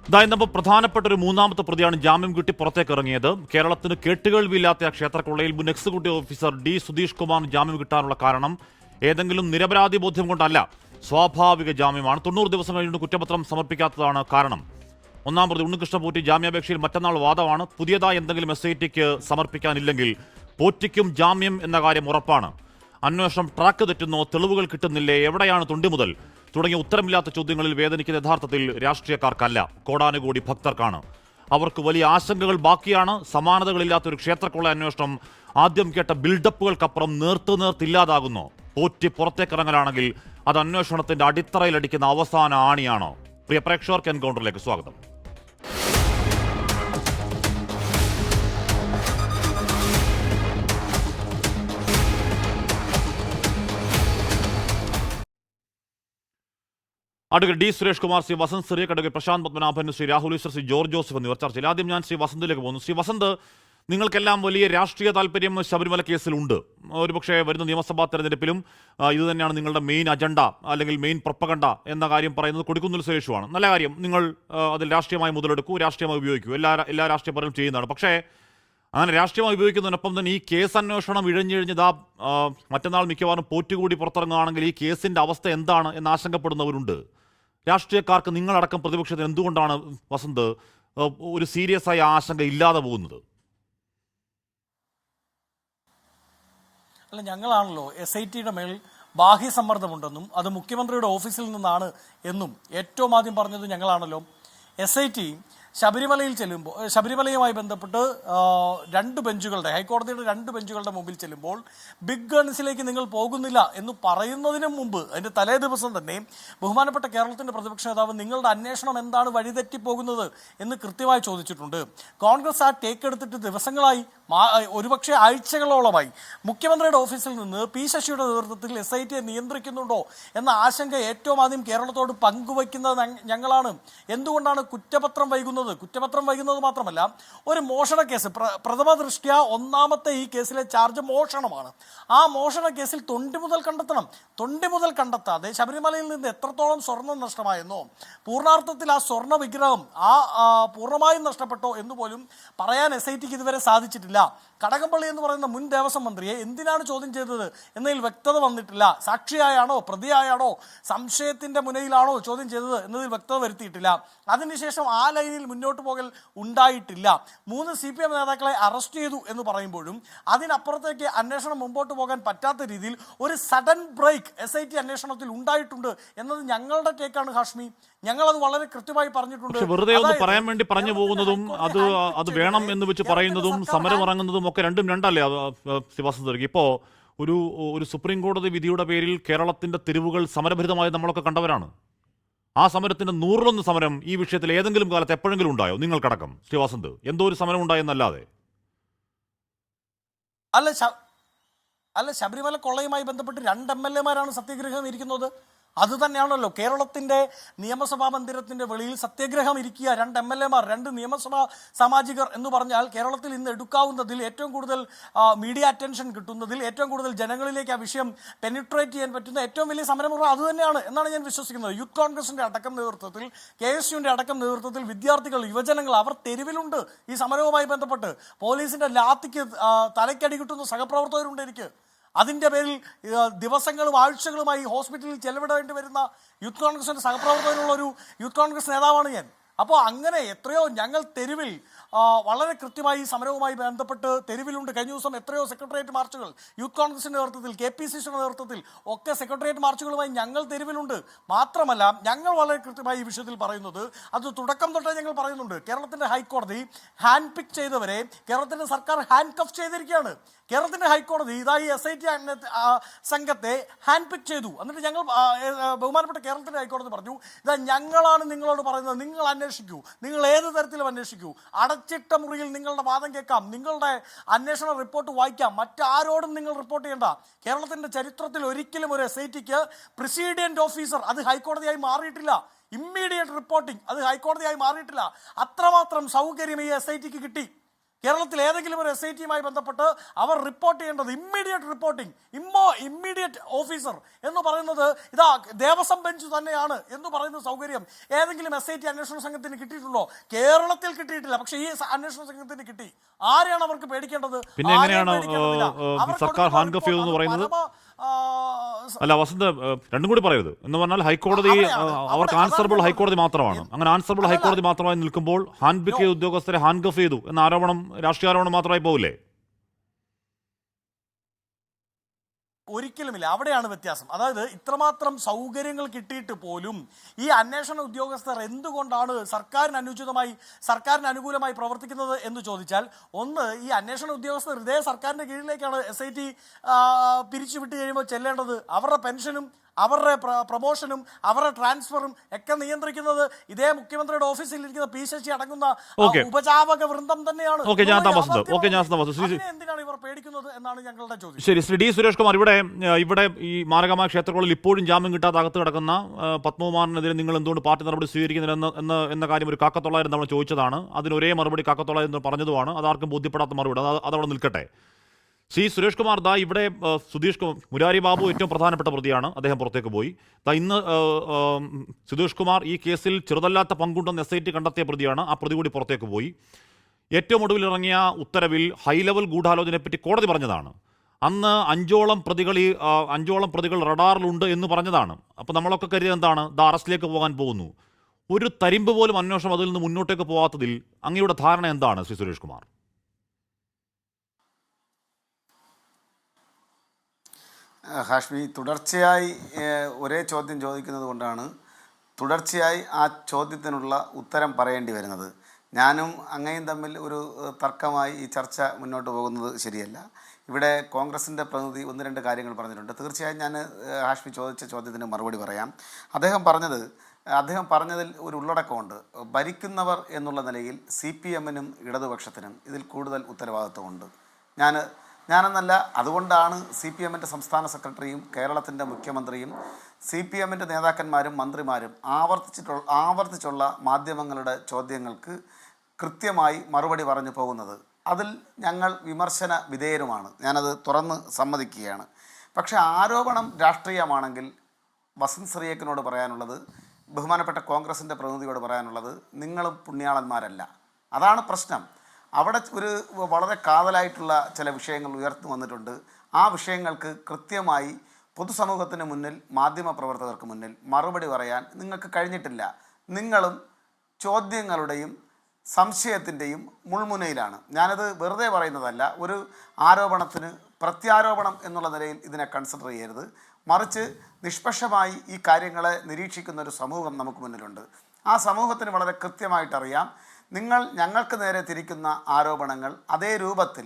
ഇതായിരുന്നപ്പോൾ പ്രധാനപ്പെട്ട ഒരു മൂന്നാമത്തെ പ്രതിയാണ് ജാമ്യം കിട്ടി പുറത്തേക്ക് ഇറങ്ങിയത്. കേരളത്തിന് കേട്ടുകേൾവിയില്ലാത്ത ക്ഷേത്രക്കൊള്ളയിൽ മുൻ എക്സിക്യൂട്ടീവ് ഓഫീസർ ഡി സുധീഷ് കുമാറിന് ജാമ്യം കിട്ടാനുള്ള കാരണം ഏതെങ്കിലും നിരപരാധി ബോധ്യം കൊണ്ടല്ല, സ്വാഭാവിക ജാമ്യമാണ്. 90 ദിവസം കഴിഞ്ഞിട്ട് കുറ്റപത്രം സമർപ്പിക്കാത്തതാണ് കാരണം. ഒന്നാം പ്രതി ഉണ്ണികൃഷ്ണൻ പോറ്റി ജാമ്യാപേക്ഷയിൽ മറ്റന്നാൾ വാദമാണ്. പുതിയതായി എന്തെങ്കിലും SITക്ക് സമർപ്പിക്കാനില്ലെങ്കിൽ പോറ്റിക്കും ജാമ്യം എന്ന കാര്യം ഉറപ്പാണ്. അന്വേഷണം ട്രാക്ക് തെറ്റുന്നോ, തെളിവുകൾ കിട്ടുന്നില്ലേ, എവിടെയാണ് തൊണ്ടി മുതൽ തുടങ്ങിയ ഉത്തരമില്ലാത്ത ചോദ്യങ്ങളിൽ വേദനിക്കുന്ന യഥാർത്ഥത്തിൽ രാഷ്ട്രീയക്കാർക്കല്ല, കോടാനുകൂടി ഭക്തർക്കാണ്. അവർക്ക് വലിയ ആശങ്കകൾ ബാക്കിയാണ്. സമാനതകളില്ലാത്തൊരു ക്ഷേത്രക്കൊള്ള അന്വേഷണം ആദ്യം കേട്ട ബിൽഡപ്പുകൾക്കപ്പുറം നേർത്തില്ലാതാകുന്നു. പോറ്റി പുറത്തേക്കിറങ്ങലാണെങ്കിൽ അത് അന്വേഷണത്തിന്റെ അടിത്തറയിലടിക്കുന്ന അവസാന ആണിയാണോ? പ്രിയ പ്രേക്ഷകർക്ക് എൻകൗണ്ടറിലേക്ക് സ്വാഗതം. Advocate D Suresh Kumar, Shri Vasanth Cyriac, advocate Prashant Padmanabhan, Shri Rahul Easwar, Shri George Joseph എന്നിവർ ചർച്ചയിൽ. ആദ്യം ഞാൻ ശ്രീ വസന്തിലേക്ക് പോകുന്നു. ശ്രീ വസന്ത്, നിങ്ങൾക്കെല്ലാം വലിയ രാഷ്ട്രീയ താല്പര്യം ശബരിമല കേസിലുണ്ട്. ഒരുപക്ഷെ വരുന്ന നിയമസഭാ തെരഞ്ഞെടുപ്പിലും ഇത് തന്നെയാണ് നിങ്ങളുടെ മെയിൻ അജണ്ട അല്ലെങ്കിൽ മെയിൻ പ്രൊപ്പഗണ്ട എന്ന കാര്യം പറയുന്നത് കൊടിക്കുന്നിൽ സുരേഷുമാണ്. നല്ല കാര്യം, നിങ്ങൾ അതിൽ രാഷ്ട്രീയമായി മുതലെടുക്കൂ, രാഷ്ട്രീയമായി ഉപയോഗിക്കൂ, എല്ലാ രാഷ്ട്രീയക്കാരും ചെയ്യുന്നതാണ്. പക്ഷേ അങ്ങനെ രാഷ്ട്രീയമായി ഉപയോഗിക്കുന്നതിനൊപ്പം തന്നെ ഈ കേസ് അന്വേഷണം ഇഴഞ്ഞിഴഞ്ഞതാ മറ്റന്നാൾ മിക്കവാറും പോറ്റുകൂടി പുറത്തിറങ്ങുകയാണെങ്കിൽ ഈ കേസിന്റെ അവസ്ഥ എന്താണ് എന്ന് ആശങ്കപ്പെടുന്നവരുണ്ട്. രാഷ്ട്രീയക്കാർക്ക് നിങ്ങളടക്കം പ്രതിപക്ഷത്തിന് എന്തുകൊണ്ടാണ് വസന്ത് ഒരു സീരിയസ് ആയ ആശങ്ക ഇല്ലാതെ പോകുന്നത്? അല്ല, ഞങ്ങളാണല്ലോ SITയുടെ മേൽ ബാഹ്യ സമ്മർദ്ദമുണ്ടെന്നും അത് മുഖ്യമന്ത്രിയുടെ ഓഫീസിൽ നിന്നാണ് എന്നും ഏറ്റവും ആദ്യം പറഞ്ഞത് ഞങ്ങളാണല്ലോ. SIT ശബരിമലയിൽ ചെല്ലുമ്പോൾ, ശബരിമലയുമായി ബന്ധപ്പെട്ട് ഹൈക്കോടതിയുടെ 2 ബെഞ്ചുകളുടെ മുമ്പിൽ ചെല്ലുമ്പോൾ ബിഗ് ഗൺസിലേക്ക് നിങ്ങൾ പോകുന്നില്ല എന്ന് പറയുന്നതിന് മുമ്പ്, അതിൻ്റെ തലേ ദിവസം തന്നെ ബഹുമാനപ്പെട്ട കേരളത്തിൻ്റെ പ്രതിപക്ഷ നേതാവ് നിങ്ങളുടെ അന്വേഷണം എന്താണ് വഴിതെറ്റിപ്പോകുന്നത് എന്ന് കൃത്യമായി ചോദിച്ചിട്ടുണ്ട്. കോൺഗ്രസ് ആ ടേക്ക് എടുത്തിട്ട് ദിവസങ്ങളായി, ഒരുപക്ഷെ ആഴ്ചകളോളമായി മുഖ്യമന്ത്രിയുടെ ഓഫീസിൽ നിന്ന് P ശശിയുടെ നേതൃത്വത്തിൽ SITയെ നിയന്ത്രിക്കുന്നുണ്ടോ എന്ന ആശങ്ക ഏറ്റവും ആദ്യം കേരളത്തോട് പങ്കുവയ്ക്കുന്നത് ഞങ്ങളാണ്. എന്തുകൊണ്ടാണ് കുറ്റപത്രം വൈകുന്നത് മാത്രമല്ല, ഒരു മോഷണ കേസ്, പ്രഥമ ദൃഷ്ട്യാ ഒന്നാമത്തെ ഈ കേസിലെ ചാർജ് മോഷണമാണ്. ആ മോഷണ കേസിൽ തൊണ്ടി മുതൽ കണ്ടെത്താതെ ശബരിമലയിൽ നിന്ന് എത്രത്തോളം സ്വർണം നഷ്ടമായെന്നോ, പൂർണ്ണാർത്ഥത്തിൽ ആ സ്വർണ്ണ വിഗ്രഹം പൂർണ്ണമായും നഷ്ടപ്പെട്ടോ എന്ന് പോലും പറയാൻ SITക്ക് ഇതുവരെ സാധിച്ചിട്ടില്ല. കടകംപള്ളി എന്ന് പറയുന്ന മുൻ ദേവസ്വം മന്ത്രിയെ എന്തിനാണ് ചോദ്യം ചെയ്തത് എന്നതിൽ വ്യക്തത വന്നിട്ടില്ല. സാക്ഷിയായാണോ, പ്രതിയായാണോ, സംശയത്തിന്റെ മുനയിലാണോ ചോദ്യം ചെയ്തത് എന്നതിൽ വ്യക്തത വരുത്തിയിട്ടില്ല. അതിനുശേഷം ആ ലൈനിൽ മുന്നോട്ട് പോകൽ ഉണ്ടായിട്ടില്ല. 3 CPM നേതാക്കളെ അറസ്റ്റ് ചെയ്തു എന്ന് പറയുമ്പോഴും അതിനപ്പുറത്തേക്ക് അന്വേഷണം മുമ്പോട്ട് പോകാൻ പറ്റാത്ത രീതിയിൽ ഒരു സഡൻ ബ്രേക്ക് SIT അന്വേഷണത്തിൽ ഉണ്ടായിട്ടുണ്ട് എന്നത് ഞങ്ങളുടെ ടേക്കാണ് ഹാഷ്മി. ഞങ്ങളത് വളരെ കൃത്യമായി പറഞ്ഞിട്ടുണ്ട്. വെറുതെ ഒന്ന് പറയാൻ വേണ്ടി പറഞ്ഞു പോകുന്നതും അത് വേണം എന്ന് വെച്ച് പറയുന്നതും സമരം ഇറങ്ങുന്നതും ഒക്കെ രണ്ടല്ലേ വസന്ത്? ഇപ്പോ ഒരു സുപ്രീം കോടതി വിധിയുടെ പേരിൽ കേരളത്തിന്റെ തെരുവുകൾ സമരഭരിതമായി നമ്മളൊക്കെ കണ്ടവരാണ്. ആ സമരത്തിന്റെ 100-1 സമരം ഈ വിഷയത്തിൽ ഏതെങ്കിലും കാലത്ത് എപ്പോഴെങ്കിലും ഉണ്ടായോ നിങ്ങൾക്കടക്കം? ശ്രീ വസന്ത്, എന്തോ ഒരു സമരം ഉണ്ടായെന്നല്ലാതെ. അല്ല, ശബരിമല കൊള്ളയുമായി ബന്ധപ്പെട്ട് 2 MLA-മാരാണ് സത്യഗ്രഹം ഇരിക്കുന്നത്. അത് തന്നെയാണല്ലോ കേരളത്തിന്റെ നിയമസഭാ മന്ദിരത്തിന്റെ വെളിയിൽ സത്യഗ്രഹം ഇരിക്കുക 2 MLA-മാർ, 2 നിയമസഭാ സാമാജികർ എന്ന് പറഞ്ഞാൽ കേരളത്തിൽ ഇന്ന് എടുക്കാവുന്നതിൽ ഏറ്റവും കൂടുതൽ മീഡിയ അറ്റൻഷൻ കിട്ടുന്നതിൽ, ഏറ്റവും കൂടുതൽ ജനങ്ങളിലേക്ക് ആ വിഷയം പെനിട്രേറ്റ് ചെയ്യാൻ പറ്റുന്ന ഏറ്റവും വലിയ സമരമുറ അത് തന്നെയാണ് എന്നാണ് ഞാൻ വിശ്വസിക്കുന്നത്. യൂത്ത് കോൺഗ്രസിന്റെ അടക്കം നേതൃത്വത്തിൽ, KSUവിന്റെ അടക്കം നേതൃത്വത്തിൽ വിദ്യാർത്ഥികൾ, യുവജനങ്ങൾ അവർ തെരുവിലുണ്ട്. ഈ സമരവുമായി ബന്ധപ്പെട്ട് പോലീസിന്റെ ലാത്തിക്ക് തലയ്ക്കടി കിട്ടുന്ന സഹപ്രവർത്തകരുണ്ട്. അതിൻ്റെ പേരിൽ ദിവസങ്ങളും ആഴ്ചകളുമായി ഹോസ്പിറ്റലിൽ ചെലവിടേണ്ടി വരുന്ന യൂത്ത് കോൺഗ്രസിൻ്റെ സഹപ്രവർത്തകരുള്ള ഒരു യൂത്ത് കോൺഗ്രസ് നേതാവാണ് ഞാൻ. അപ്പോൾ അങ്ങനെ എത്രയോ ഞങ്ങൾ തെരുവിൽ വളരെ കൃത്യമായി സമരവുമായി ബന്ധപ്പെട്ട് തെരുവിലുണ്ട്. കഴിഞ്ഞ ദിവസം എത്രയോ സെക്രട്ടേറിയറ്റ് മാർച്ചുകൾ യൂത്ത് കോൺഗ്രസിൻ്റെ നേതൃത്വത്തിൽ, KPCCയുടെ നേതൃത്വത്തിൽ ഒക്കെ സെക്രട്ടേറിയറ്റ് മാർച്ചുകളുമായി ഞങ്ങൾ തെരുവിലുണ്ട്. മാത്രമല്ല, ഞങ്ങൾ വളരെ കൃത്യമായി ഈ വിഷയത്തിൽ പറയുന്നത്, അത് തുടക്കം തൊട്ടേ ഞങ്ങൾ പറയുന്നുണ്ട്, കേരളത്തിൻ്റെ ഹൈക്കോടതി ഹാൻഡ് പിക്ക് ചെയ്തവരെ കേരളത്തിൻ്റെ സർക്കാർ ഹാൻഡ് കഫ് ചെയ്തിരിക്കുകയാണ്. കേരളത്തിൻ്റെ ഹൈക്കോടതി ഇതായി SIT സംഘത്തെ ഹാൻഡ് പിക്ക് ചെയ്തു. എന്നിട്ട് ഞങ്ങൾ ബഹുമാനപ്പെട്ട കേരളത്തിൻ്റെ ഹൈക്കോടതി പറഞ്ഞു, ഇതാ ഞങ്ങളാണ് നിങ്ങളോട് പറയുന്നത്, നിങ്ങൾ അന്വേഷിക്കൂ, നിങ്ങൾ ഏത് തരത്തിലും അന്വേഷിക്കൂ, അടച്ചിട്ട മുറിയിൽ നിങ്ങളുടെ വാദം കേൾക്കാം, നിങ്ങളുടെ അന്വേഷണ റിപ്പോർട്ട് വായിക്കാം, മറ്റാരോടും നിങ്ങൾ റിപ്പോർട്ട് ചെയ്യേണ്ട. കേരളത്തിൻ്റെ ചരിത്രത്തിൽ ഒരിക്കലും ഒരു SITക്ക് പ്രസിഡന്റ് ഓഫീസർ അത് ഹൈക്കോടതിയായി മാറിയിട്ടില്ല. ഇമ്മീഡിയറ്റ് റിപ്പോർട്ടിംഗ് അത് ഹൈക്കോടതിയായി മാറിയിട്ടില്ല. അത്രമാത്രം സൗകര്യം ഈ SITക്ക് കിട്ടി. കേരളത്തിൽ ഏതെങ്കിലും ഒരു SIT-യുമായി ബന്ധപ്പെട്ട് അവർ റിപ്പോർട്ട് ചെയ്യേണ്ടത് ഇമ്മീഡിയറ്റ് റിപ്പോർട്ടിംഗ്, ഇമ്മീഡിയറ്റ് ഓഫീസർ എന്ന് പറയുന്നത് ഇതാ ദേവസ്വം ബെഞ്ച് തന്നെയാണ് എന്ന് പറയുന്ന സൗകര്യം ഏതെങ്കിലും SIT അന്വേഷണ സംഘത്തിന് കിട്ടിയിട്ടുണ്ടോ? കേരളത്തിൽ കിട്ടിയിട്ടില്ല. പക്ഷേ ഈ അന്വേഷണ സംഘത്തിന് കിട്ടി. ആരെയാണ് അവർക്ക് പേടിക്കേണ്ടത്? പിന്നെ എങ്ങനെയാണ് സർക്കാർ ഹാൻഡ് ഓഫ് ചെയ്തെന്ന് പറയുന്നത്? അല്ല വസന്ത്, രണ്ടും കൂടി പറയരുത് എന്ന് പറഞ്ഞാൽ ഹൈക്കോടതി അവർക്ക് ആൻസറബിൾ ഹൈക്കോടതി മാത്രമാണ്. അങ്ങനെ ആൻസറബിൾ ഹൈക്കോടതി മാത്രമായി നിൽക്കുമ്പോൾ ഹാൻഡ് ബുക്ക് ചെയ്ത ഉദ്യോഗസ്ഥരെ ഹാൻഡ് ഓഫ് ചെയ്തു എന്ന ആരോപണം രാഷ്ട്രീയ ആരോപണം മാത്രമായി പോകില്ലേ? ഒരിക്കലുമില്ല. അവിടെയാണ് വ്യത്യാസം. അതായത് ഇത്രമാത്രം സൗകര്യങ്ങൾ കിട്ടിയിട്ട് പോലും ഈ അന്വേഷണ ഉദ്യോഗസ്ഥർ എന്തുകൊണ്ടാണ് സർക്കാരിന് അനുകൂലമായി പ്രവർത്തിക്കുന്നത് എന്ന് ചോദിച്ചാൽ, ഒന്ന്, ഈ അന്വേഷണ ഉദ്യോഗസ്ഥർ ഇതേ സർക്കാരിൻ്റെ കീഴിലേക്കാണ് SIT പിരിച്ചുവിട്ട് കഴിയുമ്പോൾ ചെല്ലേണ്ടത്. അവരുടെ പെൻഷനും അവരുടെ പ്രൊമോഷനും അവരുടെ ട്രാൻസ്ഫറും ഒക്കെ നിയന്ത്രിക്കുന്നത് ഇതേ മുഖ്യമന്ത്രിയുടെ ഓഫീസിൽ ഇരിക്കുന്ന P ശശി അടങ്ങുന്ന ഉപജാപക വൃന്ദം തന്നെയാണ്. എന്തിനാണ് ഇവർ പേടിക്കുന്നത് എന്നാണ് ഞങ്ങളുടെ ചോദ്യം. ശരി, ശ്രീ D സുരേഷ് കുമാർ, ഇവിടെ ഈ മാരകമായ ക്ഷേത്രങ്ങളിൽ ഇപ്പോഴും ജാമ്യം കിട്ടാതെ അകത്ത് കിടക്കുന്ന പത്മകുമാറിനെതിരെ നിങ്ങൾ എന്തുകൊണ്ട് പാർട്ടി നടപടി സ്വീകരിക്കുന്നില്ല എന്ന കാര്യം ഒരു കാക്കത്തൊള്ളായിരം നമ്മൾ ചോദിച്ചതാണ്. അതിന് ഒരേ മറുപടി കാക്കത്തൊള്ളായിരം പറഞ്ഞതുമാണ്. അതാർക്കും ബോധ്യപ്പെടാത്ത മറുപടി. അതവിടെ നിൽക്കട്ടെ. ശ്രീ സുരേഷ് കുമാർ, ഇവിടെ മുരാരി ബാബു ഏറ്റവും പ്രധാനപ്പെട്ട പ്രതിയാണ്. അദ്ദേഹം പുറത്തേക്ക് പോയി. ഇന്ന് സുരേഷ് കുമാർ ഈ കേസിൽ ചെറുതല്ലാത്ത പങ്കുണ്ടെന്ന് SIT കണ്ടെത്തിയ പ്രതിയാണ്. ആ പ്രതി കൂടി പുറത്തേക്ക് പോയി. ഏറ്റവും ഒടുവിൽ ഇറങ്ങിയ ഉത്തരവിൽ ഹൈ ലെവൽ ഗൂഢാലോചനയെപ്പറ്റി കോടതി പറഞ്ഞതാണ്. അന്ന് അഞ്ചോളം പ്രതികൾ റഡാറിലുണ്ട് എന്ന് പറഞ്ഞതാണ്. അപ്പോൾ നമ്മളൊക്കെ കരുതിയത് എന്താണ്? അറസ്റ്റിലേക്ക് പോകാൻ പോകുന്നു. ഒരു തരിമ്പ് പോലും അന്വേഷണം അതിൽ നിന്ന് മുന്നോട്ടേക്ക് പോകാത്തതിൽ അങ്ങയുടെ ധാരണ എന്താണ് ശ്രീ സുരേഷ് കുമാർ? ഹാഷ്മി, തുടർച്ചയായി ഒരേ ചോദ്യം ചോദിക്കുന്നത് കൊണ്ടാണ് തുടർച്ചയായി ആ ചോദ്യത്തിനുള്ള ഉത്തരം പറയേണ്ടി വരുന്നത്. ഞാനും അങ്ങയും തമ്മിൽ ഒരു തർക്കമായി ഈ ചർച്ച മുന്നോട്ട് പോകുന്നത് ശരിയല്ല. ഇവിടെ കോൺഗ്രസിൻ്റെ പ്രതിനിധി ഒന്ന് രണ്ട് കാര്യങ്ങൾ പറഞ്ഞിട്ടുണ്ട്. തീർച്ചയായും ഞാൻ ഹാഷ്മി ചോദിച്ച ചോദ്യത്തിന് മറുപടി പറയാം. അദ്ദേഹം പറഞ്ഞതിൽ ഒരു ഉള്ളടക്കമുണ്ട്. ഭരിക്കുന്നവർ എന്നുള്ള നിലയിൽ CPM-നും ഇടതുപക്ഷത്തിനും ഇതിൽ കൂടുതൽ ഉത്തരവാദിത്വമുണ്ട്. ഞാനെന്നല്ല, അതുകൊണ്ടാണ് CPM-ൻ്റെ സംസ്ഥാന സെക്രട്ടറിയും കേരളത്തിൻ്റെ മുഖ്യമന്ത്രിയും CPM-ൻ്റെ നേതാക്കന്മാരും മന്ത്രിമാരും ആവർത്തിച്ചുള്ള മാധ്യമങ്ങളുടെ ചോദ്യങ്ങൾക്ക് കൃത്യമായി മറുപടി പറഞ്ഞു പോകുന്നത്. അതിൽ ഞങ്ങൾ വിമർശന വിധേയരുമാണ്. ഞാനത് തുറന്ന് സമ്മതിക്കുകയാണ്. പക്ഷേ ആരോപണം രാഷ്ട്രീയമാണെങ്കിൽ വസന്ത് സിറിയക്കിനോട് പറയാനുള്ളത്, ബഹുമാനപ്പെട്ട കോൺഗ്രസിൻ്റെ പ്രതിനിധിയോട് പറയാനുള്ളത്, നിങ്ങളും പുണ്യാളന്മാരല്ല. അതാണ് പ്രശ്നം. അവിടെ ഒരു വളരെ കാതലായിട്ടുള്ള ചില വിഷയങ്ങൾ ഉയർന്നു വന്നിട്ടുണ്ട്. ആ വിഷയങ്ങൾക്ക് കൃത്യമായി പൊതുസമൂഹത്തിന് മുന്നിൽ, മാധ്യമപ്രവർത്തകർക്ക് മുന്നിൽ മറുപടി പറയാൻ നിങ്ങൾക്ക് കഴിഞ്ഞിട്ടില്ല. നിങ്ങളും ചോദ്യങ്ങളുടെയും സംശയത്തിൻ്റെയും മുൾമുനയിലാണ്. ഞാനത് വെറുതെ പറയുന്നതല്ല. ഒരു ആരോപണത്തിന് പ്രത്യാരോപണം എന്നുള്ള നിലയിൽ ഇതിനെ കൺസിഡർ ചെയ്യരുത്. മറിച്ച് നിഷ്പക്ഷമായി ഈ കാര്യങ്ങളെ നിരീക്ഷിക്കുന്ന ഒരു സമൂഹം നമുക്ക് മുന്നിലുണ്ട്. ആ സമൂഹത്തിന് വളരെ കൃത്യമായിട്ടറിയാം, നിങ്ങൾ ഞങ്ങൾക്ക് നേരെ തിരിക്കുന്ന ആരോപണങ്ങൾ അതേ രൂപത്തിൽ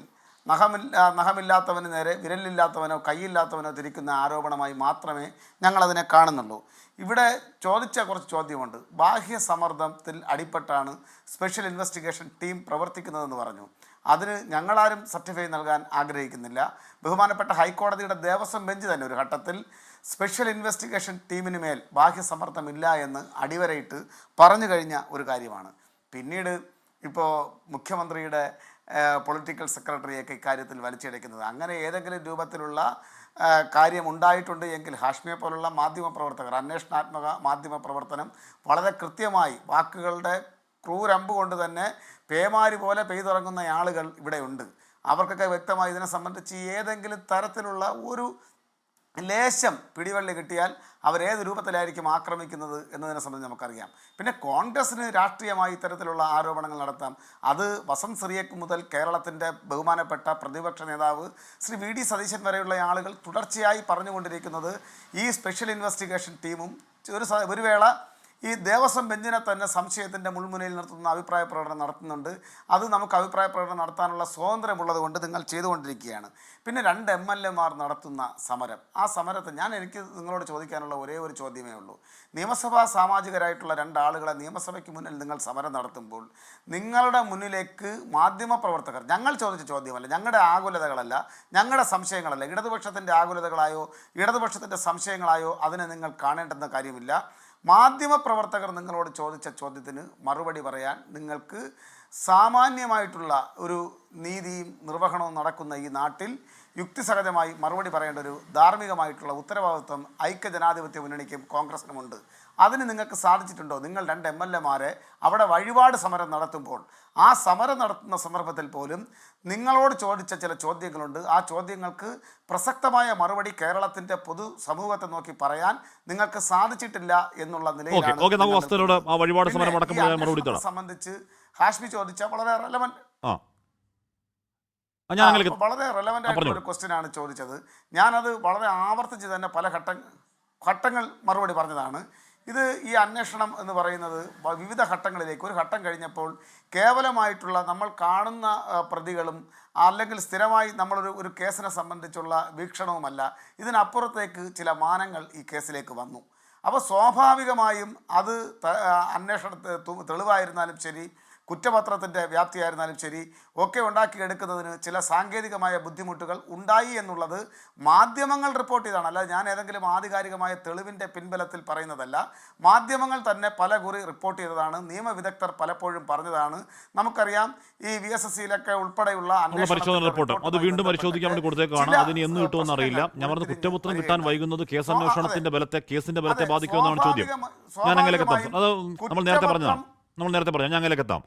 നഖമില്ലാത്തവന് നേരെ വിരലില്ലാത്തവനോ കൈയില്ലാത്തവനോ തിരിക്കുന്ന ആരോപണമായി മാത്രമേ ഞങ്ങളതിനെ കാണുന്നുള്ളൂ. ഇവിടെ ചോദിച്ച കുറച്ച് ചോദ്യമുണ്ട്. ബാഹ്യ സമ്മർദ്ദത്തിൽ അടിപ്പെട്ടാണ് സ്പെഷ്യൽ ഇൻവെസ്റ്റിഗേഷൻ ടീം പ്രവർത്തിക്കുന്നതെന്ന് പറഞ്ഞു. അതിന് ഞങ്ങളാരും സർട്ടിഫൈ നൽകാൻ ആഗ്രഹിക്കുന്നില്ല. ബഹുമാനപ്പെട്ട ഹൈക്കോടതിയുടെ ദേവസ്വം ബെഞ്ച് തന്നെ ഒരു ഘട്ടത്തിൽ സ്പെഷ്യൽ ഇൻവെസ്റ്റിഗേഷൻ ടീമിന് മേൽ ബാഹ്യ സമ്മർദ്ദമില്ല എന്ന് അടിവരയിട്ട് പറഞ്ഞു കഴിഞ്ഞ ഒരു കാര്യമാണ്. പിന്നീട് ഇപ്പോൾ മുഖ്യമന്ത്രിയുടെ പൊളിറ്റിക്കൽ സെക്രട്ടറിയൊക്കെ ഇക്കാര്യത്തിൽ വലിച്ചിഴക്കുന്നത്, അങ്ങനെ ഏതെങ്കിലും രൂപത്തിലുള്ള കാര്യം ഉണ്ടായിട്ടുണ്ട് എങ്കിൽ ഹാഷ്മിയെ പോലുള്ള മാധ്യമപ്രവർത്തകർ, അന്വേഷണാത്മക മാധ്യമപ്രവർത്തനം വളരെ കൃത്യമായി വാക്കുകളുടെ ക്രൂരമ്പ് കൊണ്ട് തന്നെ പേമാരി പോലെ പെയ്തിറങ്ങുന്ന ആളുകൾ ഇവിടെയുണ്ട്. അവർക്കൊക്കെ വ്യക്തമായി ഇതിനെ സംബന്ധിച്ച് ഏതെങ്കിലും തരത്തിലുള്ള ഒരു ലേശം പിടിവള്ളി കിട്ടിയാൽ അവരേത് രൂപത്തിലായിരിക്കും ആക്രമിക്കുന്നത് എന്നതിനെ സംബന്ധിച്ച് നമുക്കറിയാം. പിന്നെ കോൺഗ്രസ്സിന് രാഷ്ട്രീയമായി ഇത്തരത്തിലുള്ള ആരോപണങ്ങൾ നടത്താം. അത് വസന്ത് സിറിയക്ക് മുതൽ കേരളത്തിൻ്റെ ബഹുമാനപ്പെട്ട പ്രതിപക്ഷ നേതാവ് ശ്രീ VD സതീശൻ വരെയുള്ള ആളുകൾ തുടർച്ചയായി പറഞ്ഞുകൊണ്ടിരിക്കുന്നത് ഈ സ്പെഷ്യൽ ഇൻവെസ്റ്റിഗേഷൻ ടീമും ഒരു വേള ഈ ദേവസ്വം ബെഞ്ചിനെ തന്നെ സംശയത്തിൻ്റെ മുൾമുനയിൽ നിർത്തുന്ന അഭിപ്രായ പ്രകടനം നടത്തുന്നുണ്ട്. അത് നമുക്ക് അഭിപ്രായ പ്രകടനം നടത്താനുള്ള സ്വാതന്ത്ര്യമുള്ളത് കൊണ്ട് നിങ്ങൾ ചെയ്തുകൊണ്ടിരിക്കുകയാണ്. പിന്നെ 2 MLA-മാർ നടത്തുന്ന സമരം, ആ സമരത്തെ എനിക്ക് നിങ്ങളോട് ചോദിക്കാനുള്ള ഒരേ ഒരു ചോദ്യമേ ഉള്ളൂ. നിയമസഭാ സാമാജികരായിട്ടുള്ള 2 ആളുകളെ നിയമസഭയ്ക്ക് മുന്നിൽ നിങ്ങൾ സമരം നടത്തുമ്പോൾ നിങ്ങളുടെ മുന്നിലേക്ക് മാധ്യമപ്രവർത്തകർ, ഞങ്ങൾ ചോദിച്ച ചോദ്യമല്ല, ഞങ്ങളുടെ ആകുലതകളല്ല, ഞങ്ങളുടെ സംശയങ്ങളല്ല, ഇടതുപക്ഷത്തിൻ്റെ ആകുലതകളായോ ഇടതുപക്ഷത്തിൻ്റെ സംശയങ്ങളായോ അതിനെ നിങ്ങൾ കാണേണ്ടെന്ന കാര്യമില്ല. മാധ്യമപ്രവർത്തകർ നിങ്ങളോട് ചോദിച്ച ചോദ്യത്തിന് മറുപടി പറയാൻ നിങ്ങൾക്ക് സാമാന്യമായിട്ടുള്ള ഒരു നീതിയും നിർവഹണവും നടക്കുന്ന ഈ നാട്ടിൽ യുക്തിസഹജമായി മറുപടി പറയേണ്ട ഒരു ധാർമ്മികമായിട്ടുള്ള ഉത്തരവാദിത്വം ഐക്യജനാധിപത്യ മുന്നണിക്കും കോൺഗ്രസിനുമുണ്ട്. അതിന് നിങ്ങൾക്ക് സാധിച്ചിട്ടുണ്ടോ? നിങ്ങൾ 2 MLA-മാരെ അവിടെ വഴിപാട് സമരം നടത്തുമ്പോൾ ആ സമരം നടത്തുന്ന സന്ദർഭത്തിൽ പോലും നിങ്ങളോട് ചോദിച്ച ചില ചോദ്യങ്ങളുണ്ട്. ആ ചോദ്യങ്ങൾക്ക് പ്രസക്തമായ മറുപടി കേരളത്തിൻ്റെ പൊതു സമൂഹത്തെ നോക്കി പറയാൻ നിങ്ങൾക്ക് സാധിച്ചിട്ടില്ല എന്നുള്ള നിലയിലാണ് സംബന്ധിച്ച് ഹാഷ്മി ചോദിച്ച വളരെ റെലവൻറ്റ് ആയിട്ടുള്ള ഒരു ക്വസ്റ്റ്യൻ ആണ് ചോദിച്ചത്. ഞാനത് വളരെ ആവർത്തിച്ച് തന്നെ പല ഘട്ടങ്ങൾ മറുപടി പറഞ്ഞതാണ്. ഇത് ഈ അന്വേഷണം എന്ന് പറയുന്നത് വിവിധ ഘട്ടങ്ങളിലേക്ക്, ഒരു ഘട്ടം കഴിഞ്ഞപ്പോൾ കേവലമായിട്ടുള്ള നമ്മൾ കാണുന്ന പ്രതികളും അല്ലെങ്കിൽ സ്ഥിരമായി നമ്മളൊരു കേസിനെ സംബന്ധിച്ചുള്ള വീക്ഷണവുമല്ല, ഇതിനപ്പുറത്തേക്ക് ചില മാനങ്ങൾ ഈ കേസിലേക്ക് വന്നു. അപ്പോൾ സ്വാഭാവികമായും അത് തെളിവായിരുന്നാലും ശരി, കുറ്റപത്രത്തിൻ്റെ വ്യാപ്തിയായിരുന്നാലും ശരി ഒക്കെ ഉണ്ടാക്കിയെടുക്കുന്നതിന് ചില സാങ്കേതികമായ ബുദ്ധിമുട്ടുകൾ ഉണ്ടായി എന്നുള്ളത് മാധ്യമങ്ങൾ റിപ്പോർട്ട് ചെയ്തതാണ്. അല്ല ഞാൻ ഏതെങ്കിലും ആധികാരികമായ തെളിവിൻ്റെ പിൻബലത്തിൽ പറയുന്നതല്ല. മാധ്യമങ്ങൾ തന്നെ പല കുറി റിപ്പോർട്ട് ചെയ്തതാണ്, നിയമവിദഗ്ധർ പലപ്പോഴും പറഞ്ഞതാണ്. നമുക്കറിയാം ഈ VSSC-യിലൊക്കെ ഉൾപ്പെടെയുള്ള അത് വീണ്ടും പരിശോധിക്കാൻ വേണ്ടി കൊടുത്തേക്കാണ്. അതിന് എന്ന് കിട്ടുമെന്ന് അറിയില്ല. ഞാൻ പറഞ്ഞ കുറ്റപത്രം കിട്ടാൻ വൈകുന്നത് കേസിന്റെ ബലത്തെ ബാധിക്കുമെന്നാണ് ചോദ്യം. ഞാൻ അങ്ങനെയൊക്കെ എത്താം. അത് നമ്മൾ നേരത്തെ പറഞ്ഞു ഞാൻ അങ്ങനെയൊക്കെ എത്താം.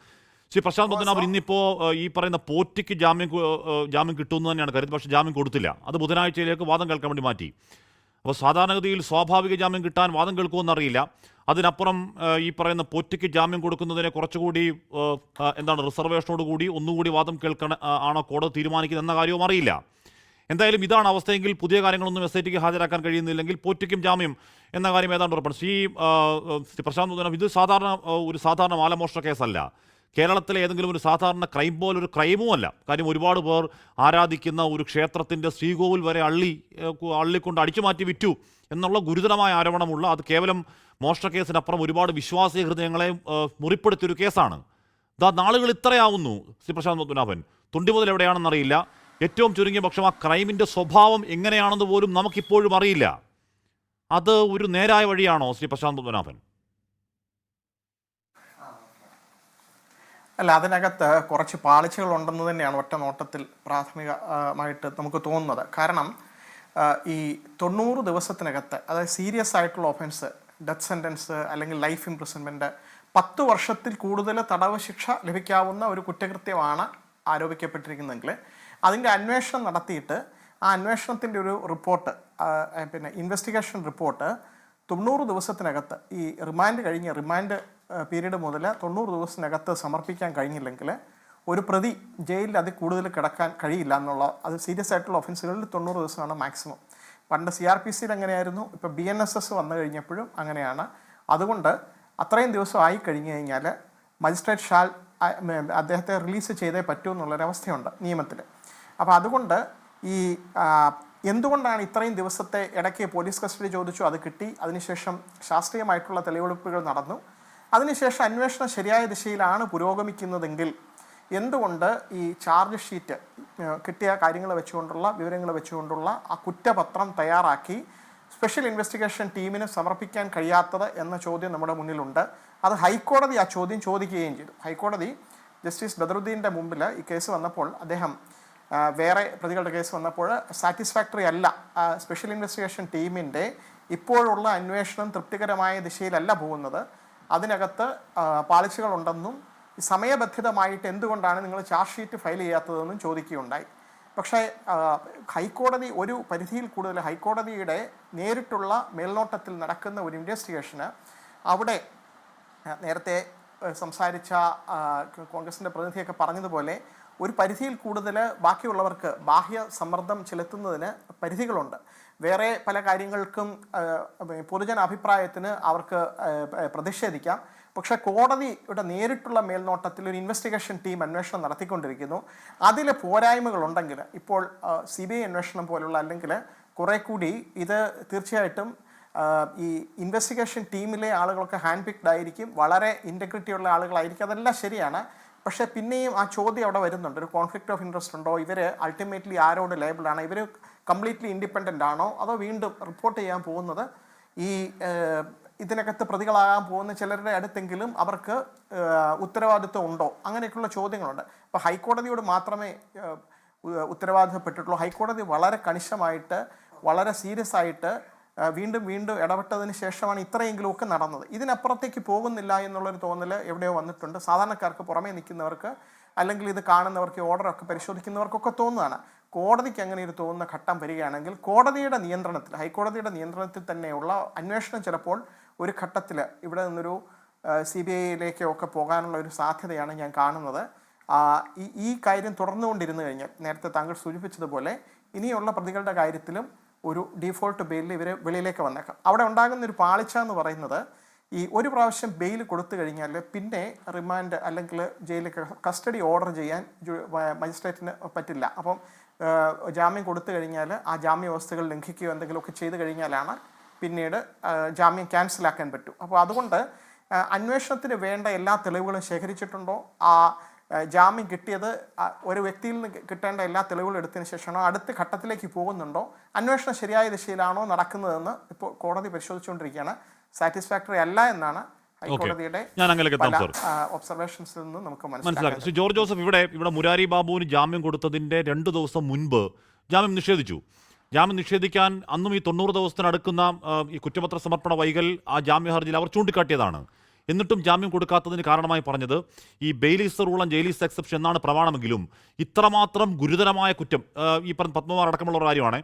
ശ്രീ പ്രശാന്ത് പത്മനാഭൻ, ഇന്നിപ്പോൾ ഈ പറയുന്ന പോറ്റിക്ക് ജാമ്യം കിട്ടുമെന്ന് തന്നെയാണ് കരുതുന്നത്. പക്ഷേ ജാമ്യം കൊടുത്തില്ല. അത് ബുധനാഴ്ചയിലേക്ക് വാദം കേൾക്കാൻ വേണ്ടി മാറ്റി. അപ്പോൾ സാധാരണഗതിയിൽ സ്വാഭാവിക ജാമ്യം കിട്ടാൻ വാദം കേൾക്കുമെന്നറിയില്ല. അതിനപ്പുറം ഈ പറയുന്ന പോറ്റിക്ക് ജാമ്യം കൊടുക്കുന്നതിനെ കുറച്ചുകൂടി റിസർവേഷനോട് കൂടി ഒന്നുകൂടി വാദം കേൾക്കണം ആണോ കോടതി തീരുമാനിക്കുന്നത് എന്ന കാര്യവും അറിയില്ല. എന്തായാലും ഇതാണ് അവസ്ഥയെങ്കിൽ പുതിയ കാര്യങ്ങളൊന്നും SITക്ക് ഹാജരാക്കാൻ കഴിയുന്നില്ലെങ്കിൽ പോറ്റിക്കും ജാമ്യം എന്ന കാര്യം ഏതാണ്ട് ഉറപ്പാണ്. ശ്രീ പ്രശാന്ത് പത്മനാഭൻ, ഇത് സാധാരണ മാലമോഷണ കേസല്ല. കേരളത്തിലെ ഏതെങ്കിലും ഒരു സാധാരണ ക്രൈം പോലൊരു ക്രൈമും അല്ല. കാര്യം ഒരുപാട് പേർ ആരാധിക്കുന്ന ഒരു ക്ഷേത്രത്തിൻ്റെ ശ്രീകോവിൽ വരെ അള്ളിക്കൊണ്ട് അടിച്ചു മാറ്റി വിറ്റു എന്നുള്ള ഗുരുതരമായ ആരോപണമുള്ള, അത് കേവലം മോഷണ കേസിനപ്പുറം ഒരുപാട് വിശ്വാസി ഹൃദയങ്ങളെ മുറിപ്പെടുത്തിയൊരു കേസാണ്. നാളുകൾ ഇത്രയാവുന്നു. ശ്രീ പ്രശാന്ത് പത്മനാഭൻ, തുണ്ടി മുതൽ എവിടെയാണെന്നറിയില്ല. ഏറ്റവും ചുരുങ്ങിയ പക്ഷം ആ ക്രൈമിൻ്റെ സ്വഭാവം എങ്ങനെയാണെന്ന് പോലും നമുക്കിപ്പോഴും അറിയില്ല. അത് ഒരു നേരായ വഴിയാണോ ശ്രീ പ്രശാന്ത് പത്മനാഭൻ? അല്ല, അതിനകത്ത് കുറച്ച് പാളിച്ചകളുണ്ടെന്ന് തന്നെയാണ് ഒറ്റ നോട്ടത്തിൽ പ്രാഥമികമായിട്ട് നമുക്ക് തോന്നുന്നത്. കാരണം ഈ 90 ദിവസത്തിനകത്ത്, അതായത് സീരിയസ് ആയിട്ടുള്ള ഒഫൻസ്, ഡെത്ത് സെൻറ്റൻസ് അല്ലെങ്കിൽ ലൈഫ് ഇംപ്രിസൺമെൻറ്റ്, 10 വർഷത്തിൽ കൂടുതൽ തടവ് ശിക്ഷ ലഭിക്കാവുന്ന ഒരു കുറ്റകൃത്യമാണ് ആരോപിക്കപ്പെട്ടിരിക്കുന്നതെങ്കിൽ അതിൻ്റെ അന്വേഷണം നടത്തിയിട്ട് ആ അന്വേഷണത്തിൻ്റെ ഒരു റിപ്പോർട്ട്, ഇൻവെസ്റ്റിഗേഷൻ റിപ്പോർട്ട് 90 ദിവസത്തിനകത്ത്, ഈ റിമാൻഡ് പീരീഡ് മുതൽ 90 ദിവസത്തിനകത്ത് സമർപ്പിക്കാൻ കഴിഞ്ഞില്ലെങ്കിൽ ഒരു പ്രതി ജയിലിൽ അതിൽ കൂടുതൽ കിടക്കാൻ കഴിയില്ല എന്നുള്ള, അത് സീരിയസ് ആയിട്ടുള്ള ഒഫൻസുകളിൽ 90 ദിവസമാണ് മാക്സിമം. പണ്ട് CRPC-യിൽ അങ്ങനെയായിരുന്നു, ഇപ്പോൾ BNSS വന്നു കഴിഞ്ഞപ്പോഴും അങ്ങനെയാണ്. അതുകൊണ്ട് അത്രയും ദിവസം ആയി കഴിഞ്ഞു കഴിഞ്ഞാൽ മജിസ്ട്രേറ്റ് അദ്ദേഹത്തെ റിലീസ് ചെയ്തേ പറ്റൂ എന്നുള്ളൊരവസ്ഥയുണ്ട് നിയമത്തിൽ. അപ്പോൾ അതുകൊണ്ട് ഈ എന്തുകൊണ്ടാണ് ഇത്രയും ദിവസത്തെ ഇടയ്ക്ക് പോലീസ് കസ്റ്റഡി ചോദിച്ചു, അത് കിട്ടി, അതിനുശേഷം ശാസ്ത്രീയമായിട്ടുള്ള തെളിവെടുപ്പുകൾ നടന്നു, അതിനുശേഷം അന്വേഷണം ശരിയായ ദിശയിലാണ് പുരോഗമിക്കുന്നതെങ്കിൽ എന്തുകൊണ്ട് ഈ ചാർജ് ഷീറ്റ് കിട്ടിയ കാര്യങ്ങൾ വെച്ചുകൊണ്ടുള്ള വിവരങ്ങൾ വെച്ചുകൊണ്ടുള്ള ആ കുറ്റപത്രം തയ്യാറാക്കി സ്പെഷ്യൽ ഇൻവെസ്റ്റിഗേഷൻ ടീമിന് സമർപ്പിക്കാൻ കഴിയാത്തത് എന്ന ചോദ്യം നമ്മുടെ മുന്നിലുണ്ട്. അത് ഹൈക്കോടതി ആ ചോദ്യം ചോദിക്കുകയും ചെയ്തു. ഹൈക്കോടതി ജസ്റ്റിസ് ബദറുദ്ദീൻ്റെ മുമ്പിൽ ഈ കേസ് വന്നപ്പോൾ അദ്ദേഹം വേറെ പ്രതികളുടെ കേസ് വന്നപ്പോൾ സാറ്റിസ്ഫാക്ടറി അല്ല, സ്പെഷ്യൽ ഇൻവെസ്റ്റിഗേഷൻ ടീമിൻ്റെ ഇപ്പോഴുള്ള അന്വേഷണം തൃപ്തികരമായ ദിശയിലല്ല പോകുന്നത്, അതിനകത്ത് പാളിച്ചകളുണ്ടെന്നും സമയബന്ധിതമായിട്ട് എന്തുകൊണ്ടാണ് നിങ്ങൾ ചാർജ് ഷീറ്റ് ഫയൽ ചെയ്യാത്തതെന്നും ചോദിക്കുകയുണ്ടായി. പക്ഷേ ഹൈക്കോടതി ഒരു പരിധിയിൽ കൂടുതൽ, ഹൈക്കോടതിയുടെ നേരിട്ടുള്ള മേൽനോട്ടത്തിൽ നടക്കുന്ന ഒരു ഇൻവെസ്റ്റിഗേഷന് അവിടെ നേരത്തെ സംസാരിച്ച കോൺഗ്രസിൻ്റെ പ്രതിനിധിയൊക്കെ പറഞ്ഞതുപോലെ ഒരു പരിധിയിൽ കൂടുതൽ ബാക്കിയുള്ളവർക്ക് ബാഹ്യ സമ്മർദ്ദം ചെലുത്തുന്നതിന് പരിധികളുണ്ട്. വേറെ പല കാര്യങ്ങൾക്കും പൊതുജന അഭിപ്രായത്തിന് അവർക്ക് പ്രതിഷേധിക്കാം. പക്ഷേ കോടതിയുടെ നേരിട്ടുള്ള മേൽനോട്ടത്തിൽ ഒരു ഇൻവെസ്റ്റിഗേഷൻ ടീം അന്വേഷണം നടത്തിക്കൊണ്ടിരിക്കുന്നു. അതിൽ പോരായ്മകളുണ്ടെങ്കിൽ, ഇപ്പോൾ CBI അന്വേഷണം പോലുള്ള, അല്ലെങ്കിൽ കുറേ കൂടി ഇത് തീർച്ചയായിട്ടും ഈ ഇൻവെസ്റ്റിഗേഷൻ ടീമിലെ ആളുകളൊക്കെ ഹാൻഡ് പിക്ഡ് ആയിരിക്കും, വളരെ ഇൻറ്റഗ്രിറ്റിയുള്ള ആളുകളായിരിക്കും, അതെല്ലാം ശരിയാണ്. പക്ഷേ പിന്നെയും ആ ചോദ്യം അവിടെ വരുന്നുണ്ട്, ഒരു കോൺഫ്ലിക്റ്റ് ഓഫ് ഇൻട്രസ്റ്റ് ഉണ്ടോ, ഇവർ അൾട്ടിമേറ്റ്ലി ആരോട് ലേബിളാണ്, ഇവർ കംപ്ലീറ്റ്ലി ഇൻഡിപെൻഡൻ്റ് ആണോ, അതോ വീണ്ടും റിപ്പോർട്ട് ചെയ്യാൻ പോകുന്നത് ഈ ഇതിനകത്ത് പ്രതികളാകാൻ പോകുന്ന ചിലരുടെ അടുത്തെങ്കിലും അവർക്ക് ഉത്തരവാദിത്വം ഉണ്ടോ, അങ്ങനെയൊക്കെയുള്ള ചോദ്യങ്ങളുണ്ട്. അപ്പോൾ ഹൈക്കോടതിയോട് മാത്രമേ ഉത്തരവാദിത്തപ്പെട്ടിട്ടുള്ളൂ. ഹൈക്കോടതി വളരെ കണിശമായിട്ട് വളരെ സീരിയസ് ആയിട്ട് വീണ്ടും വീണ്ടും ഇടപെട്ടതിന് ശേഷമാണ് ഇത്രയെങ്കിലുമൊക്കെ നടന്നത്. ഇതിനപ്പുറത്തേക്ക് പോകുന്നില്ല എന്നുള്ളൊരു തോന്നൽ എവിടെയോ വന്നിട്ടുണ്ട്. സാധാരണക്കാർക്ക്, പുറമേ നിൽക്കുന്നവർക്ക്, അല്ലെങ്കിൽ ഇത് കാണുന്നവർക്ക്, ഓർഡറൊക്കെ പരിശോധിക്കുന്നവർക്കൊക്കെ തോന്നുന്നതാണ്. കോടതിക്ക് അങ്ങനെ ഒരു തോന്നുന്ന ഘട്ടം വരികയാണെങ്കിൽ കോടതിയുടെ നിയന്ത്രണത്തിൽ, ഹൈക്കോടതിയുടെ നിയന്ത്രണത്തിൽ തന്നെയുള്ള അന്വേഷണം ചിലപ്പോൾ ഒരു ഘട്ടത്തിൽ ഇവിടെ നിന്നൊരു CBIയിലേക്കൊക്കെ പോകാനുള്ള ഒരു സാധ്യതയാണ് ഞാൻ കാണുന്നത്. ഈ കാര്യം തുടർന്നുകൊണ്ടിരുന്നു കഴിഞ്ഞാൽ, നേരത്തെ താങ്കൾ സൂചിപ്പിച്ചതുപോലെ ഇനിയുള്ള പ്രതികളുടെ കാര്യത്തിലും ഒരു ഡീഫോൾട്ട് ബെയിലിൽ ഇവർ വെളിയിലേക്ക് വന്നേക്കാം. അവിടെ ഉണ്ടാകുന്ന ഒരു പാളിച്ച എന്ന് പറയുന്നത്, ഈ ഒരു പ്രാവശ്യം ബെയിൽ കൊടുത്തു കഴിഞ്ഞാൽ പിന്നെ റിമാൻഡ് അല്ലെങ്കിൽ ജയിലിൽ കസ്റ്റഡി ഓർഡർ ചെയ്യാൻ മജിസ്ട്രേറ്റിന് പറ്റില്ല. അപ്പം ജാമ്യം കൊടുത്തു കഴിഞ്ഞാൽ ആ ജാമ്യ വ്യവസ്ഥകൾ ലംഘിക്കുകയോ എന്തെങ്കിലുമൊക്കെ ചെയ്തു കഴിഞ്ഞാലാണ് പിന്നീട് ജാമ്യം ക്യാൻസലാക്കാൻ പറ്റൂ. അപ്പോൾ അതുകൊണ്ട് അന്വേഷണത്തിന് വേണ്ട എല്ലാ തെളിവുകളും ശേഖരിച്ചിട്ടുണ്ടോ, ആ ജാമ്യം കിട്ടിയത് ഒരു വ്യക്തിയിൽ നിന്ന് കിട്ടേണ്ട എല്ലാ തെളിവുകളും എടുത്തതിന് ശേഷമാണോ, അടുത്ത ഘട്ടത്തിലേക്ക് പോകുന്നുണ്ടോ, അന്വേഷണം ശരിയായ ദിശയിലാണോ നടക്കുന്നതെന്ന് ഇപ്പോൾ കോടതി പരിശോധിച്ചുകൊണ്ടിരിക്കുകയാണ്. സാറ്റിസ്ഫാക്ടറി അല്ല എന്നാണ് ഹൈക്കോടതിയുടെ ഒബ്സർവേഷൻസിൽ നിന്ന് നമുക്ക് മനസ്സിലാക്കാം. ശ്രീ ജോർജ് ജോസഫ്, ഇവിടെ മുരാരി ബാബുവിന് ജാമ്യം കൊടുത്തതിന്റെ 2 ദിവസം മുൻപ് ജാമ്യം നിഷേധിച്ചു. ജാമ്യം നിഷേധിക്കാൻ അന്നും ഈ 90 ദിവസത്തിനടുക്കുന്ന ഈ കുറ്റപത്ര സമർപ്പണ വൈകൽ ആ ജാമ്യ ഹർജിയിൽ അവർ ചൂണ്ടിക്കാട്ടിയതാണ്. എന്നിട്ടും ജാമ്യം കൊടുക്കാത്തതിന് കാരണമായി പറഞ്ഞത് ഈ ബെയിലീസ് റൂൾ ആൻഡ് ജയിലീസ് എക്സെപ്ഷൻ എന്നാണ് പ്രമാണമെങ്കിലും ഇത്രമാത്രം ഗുരുതരമായ കുറ്റം, ഈ പറഞ്ഞ പത്മകുമാർ അടക്കമുള്ള ഒരു കാര്യമാണ്,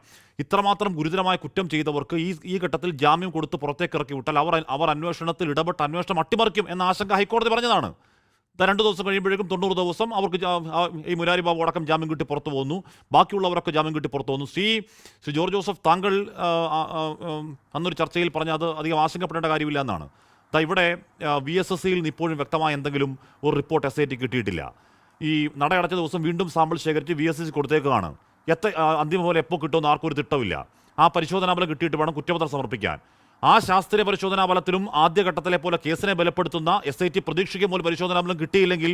ഇത്രമാത്രം ഗുരുതരമായ കുറ്റം ചെയ്തവർക്ക് ഈ ഘട്ടത്തിൽ ജാമ്യം കൊടുത്ത് പുറത്തേക്ക് ഇറക്കി വിട്ടാൽ അവർ അന്വേഷണത്തിൽ ഇടപെട്ട് അന്വേഷണം അട്ടിമറിക്കും എന്ന ആശങ്ക ഹൈക്കോടതി പറഞ്ഞതാണ്. 2 ദിവസം കഴിയുമ്പോഴേക്കും 90 ദിവസം അവർക്ക് ഈ മുരാരി ബാബു അടക്കം ജാമ്യം കിട്ടി പുറത്തു പോകുന്നു, ബാക്കിയുള്ളവരൊക്കെ ജാമ്യം കിട്ടി പുറത്തു പോകുന്നു. ശ്രീ ജോർജ് ജോസഫ്, താങ്കൾ അന്നൊരു ചർച്ചയിൽ പറഞ്ഞ അത് അധികം ആശങ്കപ്പെടേണ്ട കാര്യമില്ല എന്നാണ്. ഇവിടെ VSSCയിൽ നിന്ന് ഇപ്പോഴും വ്യക്തമായ എന്തെങ്കിലും ഒരു റിപ്പോർട്ട് SIT കിട്ടിയിട്ടില്ല. ഈ നടയടച്ച ദിവസം വീണ്ടും സാമ്പിൾ ശേഖരിച്ച് VSSC കൊടുത്തേക്കാണ്. അന്തിമ പോലെ എപ്പോൾ കിട്ടുമെന്ന് ആർക്കും ഒരു തിട്ടമില്ല. ആ പരിശോധനാ ഫലം കിട്ടിയിട്ട് വേണം കുറ്റപത്രം സമർപ്പിക്കാൻ. ആ ശാസ്ത്രീയ പരിശോധനാ ഫലത്തിലും ആദ്യഘട്ടത്തിലെ പോലെ കേസിനെ ബലപ്പെടുത്തുന്ന SIT പ്രതീക്ഷിക്കും പോലെ പരിശോധനാ ഫലം കിട്ടിയില്ലെങ്കിൽ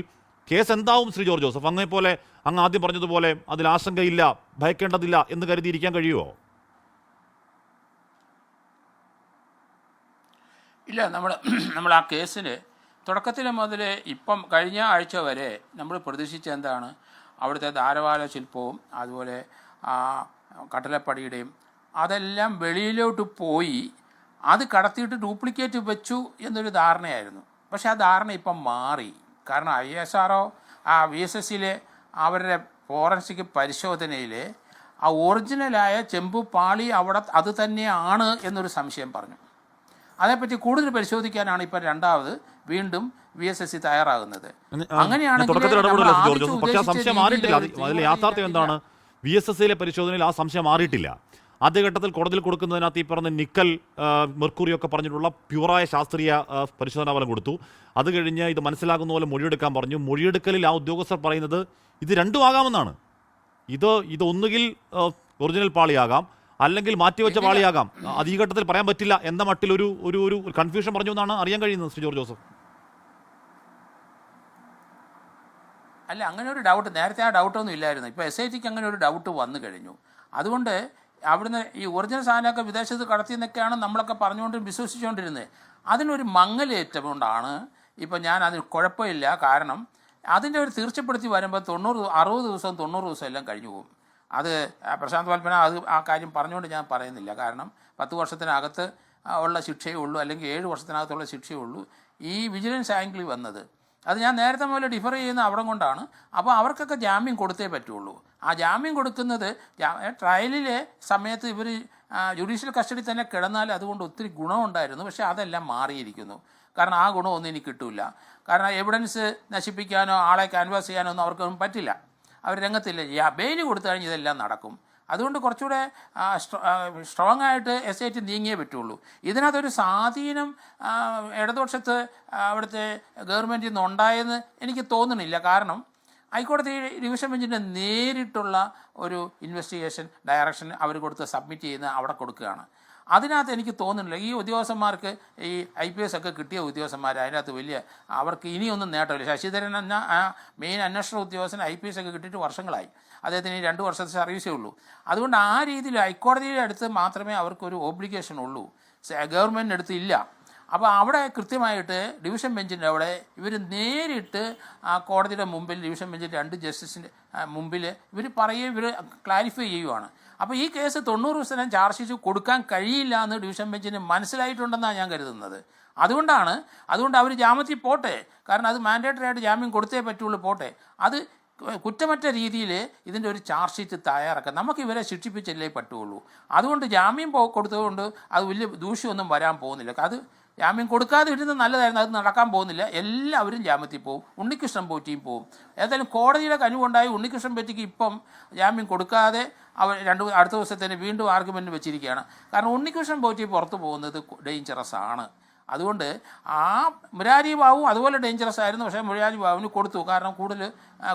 കേസ് എന്താവും? ശ്രീ ജോർജ് ജോസഫ്, അങ്ങേപോലെ അങ്ങ് ആദ്യം പറഞ്ഞതുപോലെ അതിൽ ആശങ്കയില്ല, ഭയക്കേണ്ടതില്ല എന്ന് കരുതിയിരിക്കാൻ കഴിയുമോ? ഇല്ല, നമ്മൾ ആ കേസിൽ തുടക്കത്തിൽ മുതൽ ഇപ്പം കഴിഞ്ഞ ആഴ്ച വരെ നമ്മൾ പ്രതീക്ഷിച്ച എന്താണ്, അവിടുത്തെ ധാരവാല ശില്പവും അതുപോലെ കട്ടലപ്പടിയുടെയും അതെല്ലാം വെളിയിലോട്ട് പോയി അത് കടത്തിയിട്ട് ഡ്യൂപ്ലിക്കേറ്റ് വെച്ചു എന്നൊരു ധാരണയായിരുന്നു. പക്ഷേ ആ ധാരണ ഇപ്പം മാറി. കാരണം ISRO VSSCയിലെ അവരുടെ ഫോറൻസിക് പരിശോധനയിൽ ആ ഒറിജിനലായ ചെമ്പ് പാളി അവിടെ അത് തന്നെയാണ് എന്നൊരു സംശയം പറഞ്ഞു. അതേപ്പറ്റി കൂടുതൽ പരിശോധിക്കാനാണ് ഇപ്പം രണ്ടാമത് വീണ്ടും VSSC തയ്യാറാകുന്നത്. അങ്ങനെയാണെങ്കിൽ യാഥാർത്ഥ്യം എന്താണ്? VSSCയിലെ പരിശോധനയിൽ ആ സംശയം മാറിയിട്ടില്ല. ആദ്യഘട്ടത്തിൽ കോടതിയിൽ കൊടുക്കുന്നതിനകത്ത് ഈ പറഞ്ഞ നിക്കൽ, മെർക്കുറിയൊക്കെ പറഞ്ഞിട്ടുള്ള പ്യൂറായ ശാസ്ത്രീയ പരിശോധനാ ഫലം കൊടുത്തു. അത് കഴിഞ്ഞ് ഇത് മനസ്സിലാകുന്ന പോലെ മൊഴിയെടുക്കാൻ പറഞ്ഞു. മൊഴിയെടുക്കലിൽ ആ ഉദ്യോഗസ്ഥർ പറയുന്നത് ഇത് രണ്ടും ആകാമെന്നാണ്. ഇത് ഒന്നുകിൽ ഒറിജിനൽ പാളിയാകാം, അല്ലെങ്കിൽ മാറ്റിവെച്ച പാളിയാകാം. അത് ഈ ഘട്ടത്തിൽ പറയാൻ പറ്റില്ല എന്ന മട്ടിൽ ഒരു കൺഫ്യൂഷൻ പറഞ്ഞു എന്നാണ് അറിയാൻ കഴിയുന്നത്. ശ്രീ ജോർജ് ജോസഫ്, അല്ല, അങ്ങനെ ഒരു ഡൗട്ട് നേരത്തെ ആ ഡൗട്ടൊന്നും ഇല്ലായിരുന്നു. ഇപ്പോൾ SITക്ക് അങ്ങനെ ഒരു ഡൗട്ട് വന്നു കഴിഞ്ഞു. അതുകൊണ്ട് അവിടുന്ന് ഈ ഒറിജിനൽ സാധനമൊക്കെ വിദേശത്ത് കടത്തിയെന്നൊക്കെയാണ് നമ്മളൊക്കെ പറഞ്ഞുകൊണ്ട് വിശ്വസിച്ചുകൊണ്ടിരുന്നത്. അതിനൊരു മങ്ങലേറ്റതുകൊണ്ടാണ് ഇപ്പം ഞാൻ അതിന് കുഴപ്പമില്ല. കാരണം അതിൻ്റെ ഒരു തീർച്ചപ്പെടുത്തി വരുമ്പോൾ 60 ദിവസം 90 ദിവസം എല്ലാം കഴിഞ്ഞു പോകും. അത് പ്രശാന്ത് വൽപ്പന ആ കാര്യം പറഞ്ഞുകൊണ്ട് ഞാൻ പറയുന്നില്ല. കാരണം 10 വർഷത്തിനകത്ത് ഉള്ള ശിക്ഷയേ ഉള്ളൂ, അല്ലെങ്കിൽ 7 വർഷത്തിനകത്തുള്ള ശിക്ഷയേ ഉള്ളൂ ഈ വിജിലൻസ് ആംഗിളിൽ വന്നത്. അത് ഞാൻ നേരത്തെ മുതൽ ഡിഫർ ചെയ്യുന്ന അവിടെ കൊണ്ടാണ്. അപ്പോൾ അവർക്കൊക്കെ ജാമ്യം കൊടുത്തേ പറ്റുള്ളൂ. ആ ജാമ്യം കൊടുക്കുന്നത് ട്രയലിലെ സമയത്ത് ഇവർ ജുഡീഷ്യൽ കസ്റ്റഡി തന്നെ കിടന്നാൽ അതുകൊണ്ട് ഒത്തിരി ഗുണമുണ്ടായിരുന്നു. പക്ഷേ അതെല്ലാം മാറിയിരിക്കുന്നു. കാരണം ആ ഗുണമൊന്നും ഇനി കിട്ടില്ല. കാരണം എവിഡൻസ് നശിപ്പിക്കാനോ ആളെ ക്യാൻവാസ് ചെയ്യാനോ ഒന്നും അവർക്കൊന്നും പറ്റില്ല. അവർ രംഗത്തില്ല. ബെയില് കൊടുത്തു കഴിഞ്ഞ് ഇതെല്ലാം നടക്കും. അതുകൊണ്ട് കുറച്ചുകൂടെ സ്ട്രോങ് ആയിട്ട് SIT നീങ്ങിയേ പറ്റുള്ളൂ. ഇതിനകത്തൊരു സ്വാധീനം ഇടതുപക്ഷത്ത് അവിടുത്തെ ഗവൺമെൻറ്റിൽ നിന്ന് ഉണ്ടായെന്ന് എനിക്ക് തോന്നുന്നില്ല. കാരണം ഹൈക്കോടതി ഡിവിഷൻ ബെഞ്ചിൻ്റെ നേരിട്ടുള്ള ഒരു ഇൻവെസ്റ്റിഗേഷൻ ഡയറക്ഷൻ അവർ കൊടുത്ത് സബ്മിറ്റ് ചെയ്യുന്ന അവിടെ കൊടുക്കുകയാണ്. അതിനകത്ത് എനിക്ക് തോന്നുന്നില്ല ഈ ഉദ്യോഗസ്ഥന്മാർക്ക് ഈ IPS ഒക്കെ കിട്ടിയ ഉദ്യോഗസ്ഥന്മാർ അതിനകത്ത് വലിയ അവർക്ക് ഇനിയൊന്നും നേട്ടമില്ല. ശശിധരൻ എന്ന മെയിൻ അന്വേഷണ ഉദ്യോഗസ്ഥൻ IPS ഒക്കെ കിട്ടിയിട്ട് വർഷങ്ങളായി. അദ്ദേഹത്തിന് 2 വർഷത്തെ സർവീസേ ഉള്ളൂ. അതുകൊണ്ട് ആ രീതിയിൽ ഹൈക്കോടതിയുടെ അടുത്ത് മാത്രമേ അവർക്കൊരു ഓബ്ലിഗേഷൻ ഉള്ളൂ, ഗവൺമെൻറ്റിൻ്റെ അടുത്ത് ഇല്ല. അപ്പോൾ അവിടെ കൃത്യമായിട്ട് ഡിവിഷൻ ബെഞ്ചിൻ്റെ അവിടെ ഇവർ നേരിട്ട് ആ കോടതിയുടെ മുമ്പിൽ ഡിവിഷൻ ബെഞ്ചിൻ്റെ 2 ജസ്റ്റിസിൻ്റെ മുമ്പിൽ ഇവർ ക്ലാരിഫൈ ചെയ്യുവാണ്. അപ്പോൾ ഈ കേസ് 90 ദിവസം ചാർജ് ഷീറ്റ് കൊടുക്കാൻ കഴിയില്ല എന്ന് ഡിവിഷൻ ബെഞ്ചിന് മനസ്സിലായിട്ടുണ്ടെന്നാണ് ഞാൻ കരുതുന്നത്. അതുകൊണ്ട് അവർ ജാമ്യത്തിൽ പോട്ടെ, കാരണം അത് മാൻഡേറ്ററി ആയിട്ട് ജാമ്യം കൊടുത്തേ പറ്റുള്ളൂ, പോട്ടെ. അത് കുറ്റമറ്റ രീതിയിൽ ഇതിൻ്റെ ഒരു ചാർജ് ഷീറ്റ് തയ്യാറാക്കാം. നമുക്ക് ഇവരെ ശിക്ഷിപ്പിച്ചല്ലേ പറ്റുള്ളൂ. അതുകൊണ്ട് ജാമ്യം കൊടുത്തതുകൊണ്ട് അത് വലിയ ദൂഷ്യമൊന്നും വരാൻ പോകുന്നില്ല. അത് ജാമ്യം കൊടുക്കാതെ ഇരുന്നത് നല്ലതായിരുന്നു, അത് നടക്കാൻ പോകുന്നില്ല. എല്ലാവരും ജാമ്യത്തിൽ പോകും, ഉണ്ണികൃഷ്ണൻ പോറ്റിയും പോകും. ഏതായാലും കോടതിയുടെ കനിവുണ്ടായി ഉണ്ണികൃഷ്ണൻ പോറ്റിക്ക് ഇപ്പം ജാമ്യം കൊടുക്കാതെ അവർ അടുത്ത ദിവസത്തേന് വീണ്ടും ആർഗ്യുമെൻറ്റ് വെച്ചിരിക്കുകയാണ്. കാരണം ഉണ്ണികൃഷ്ണൻ പോറ്റി പുറത്തു പോകുന്നത് ഡേഞ്ചറസ് ആണ്. അതുകൊണ്ട് ആ മുരാരി ബാബു അതുപോലെ ഡേഞ്ചറസ് ആയിരുന്നു. പക്ഷേ മുരാരി ബാബുവിന് കൊടുത്തു, കാരണം കൂടുതൽ